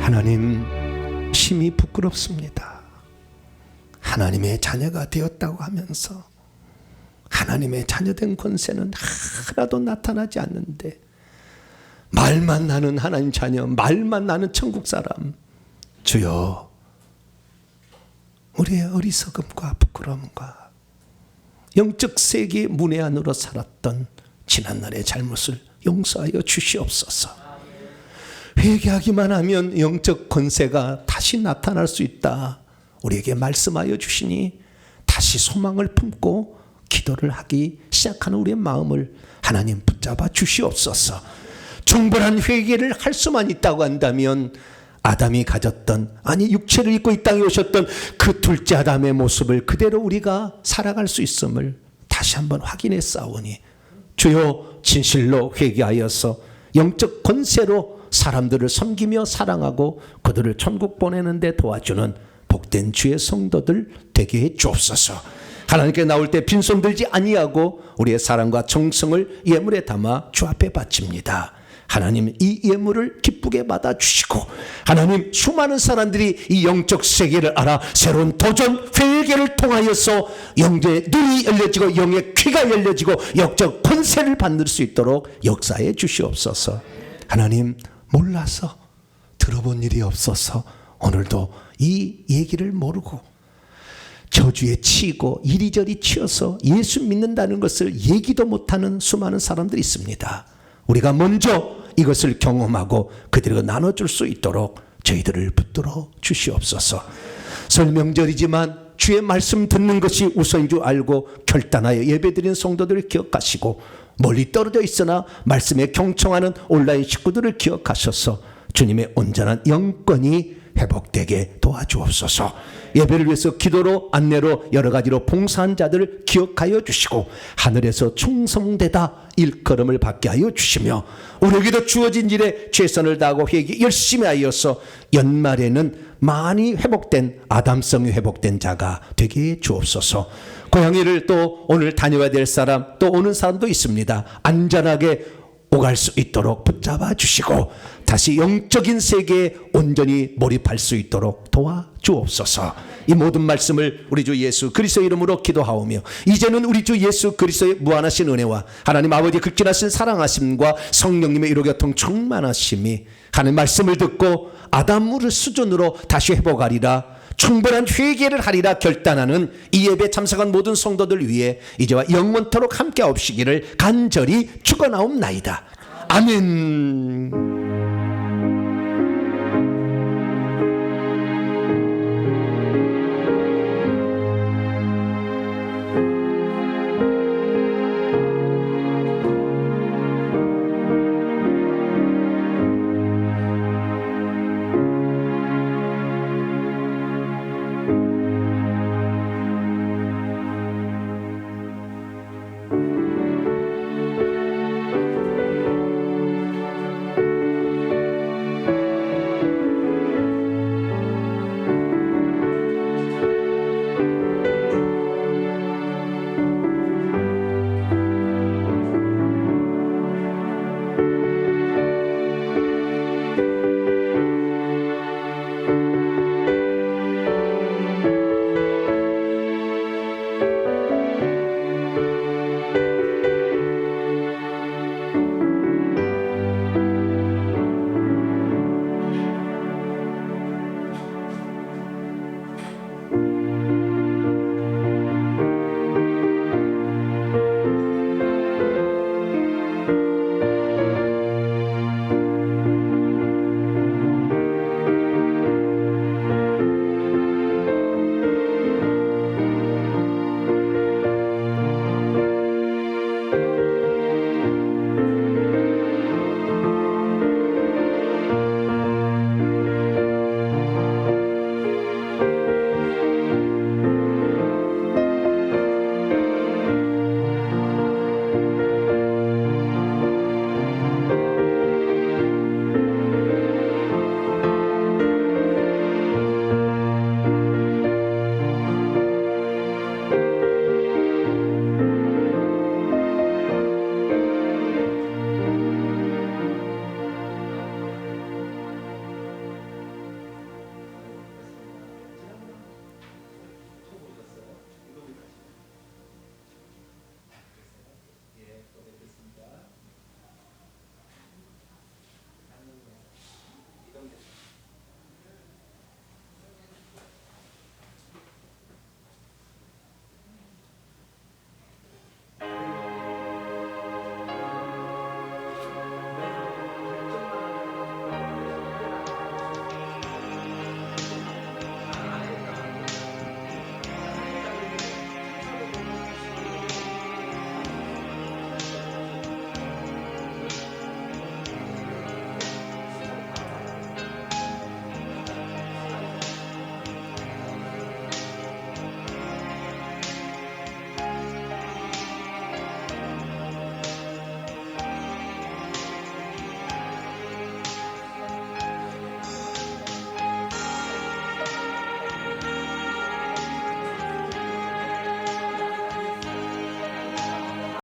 [SPEAKER 2] 하나님 심히 부끄럽습니다. 하나님의 자녀가 되었다고 하면서 하나님의 자녀된 권세는 하나도 나타나지 않는데 말만 나는 하나님 자녀, 말만 나는 천국 사람. 주여, 우리의 어리석음과 부끄러움과 영적 세계 문외 안으로 살았던 지난날의 잘못을 용서하여 주시옵소서. 회개하기만 하면 영적 권세가 다시 나타날 수 있다. 우리에게 말씀하여 주시니 다시 소망을 품고 기도를 하기 시작하는 우리의 마음을 하나님 붙잡아 주시옵소서. 충분한 회개를 할 수만 있다고 한다면 아담이 가졌던, 아니 육체를 입고 이 땅에 오셨던 그 둘째 아담의 모습을 그대로 우리가 살아갈 수 있음을 다시 한번 확인해 싸우니 주여 진실로 회개하여서 영적 권세로 사람들을 섬기며 사랑하고 그들을 천국 보내는 데 도와주는 복된 주의 성도들 되게 해 주옵소서. 하나님께 나올 때 빈손 들지 아니하고 우리의 사랑과 정성을 예물에 담아 주 앞에 바칩니다. 하나님 이 예물을 기쁘게 받아주시고 하나님 수많은 사람들이 이 영적 세계를 알아 새로운 도전 회개를 통하여서 영의 눈이 열려지고 영의 귀가 열려지고 영적 권세를 받을 수 있도록 역사해 주시옵소서. 하나님 몰라서 들어본 일이 없어서 오늘도 이 얘기를 모르고 저주에 치이고 이리저리 치여서 예수 믿는다는 것을 얘기도 못하는 수많은 사람들이 있습니다. 우리가 먼저 이것을 경험하고 그들과 나눠줄 수 있도록 저희들을 붙들어 주시옵소서. 설명절이지만 주의 말씀 듣는 것이 우선인 줄 알고 결단하여 예배드리는 성도들을 기억하시고 멀리 떨어져 있으나 말씀에 경청하는 온라인 식구들을 기억하셔서 주님의 온전한 영권이 회복되게 도와주옵소서. 예배를 위해서 기도로 안내로 여러 가지로 봉사한 자들을 기억하여 주시고 하늘에서 충성되다 일컬음을 받게 하여 주시며 우리에게도 주어진 일에 최선을 다하고 회개 열심히 하여서 연말에는 많이 회복된 아담성이 회복된 자가 되게 해 주옵소서. 고향일을 또 오늘 다녀야 될 사람 또 오는 사람도 있습니다. 안전하게 오갈 수 있도록 붙잡아 주시고 다시 영적인 세계에 온전히 몰입할 수 있도록 도와주옵소서. 이 모든 말씀을 우리 주 예수 그리스도의 이름으로 기도하오며 이제는 우리 주 예수 그리스도의 무한하신 은혜와 하나님 아버지의 극진하신 사랑하심과 성령님의 위로교통 충만하심이 하나님 말씀을 듣고 아담 무릇 수준으로 다시 회복하리라
[SPEAKER 1] 충분한 회개를 하리라 결단하는 이 예배 참석한 모든 성도들 위해 이제와 영원토록 함께 없시기를 간절히 축원하옵나이다. 아멘.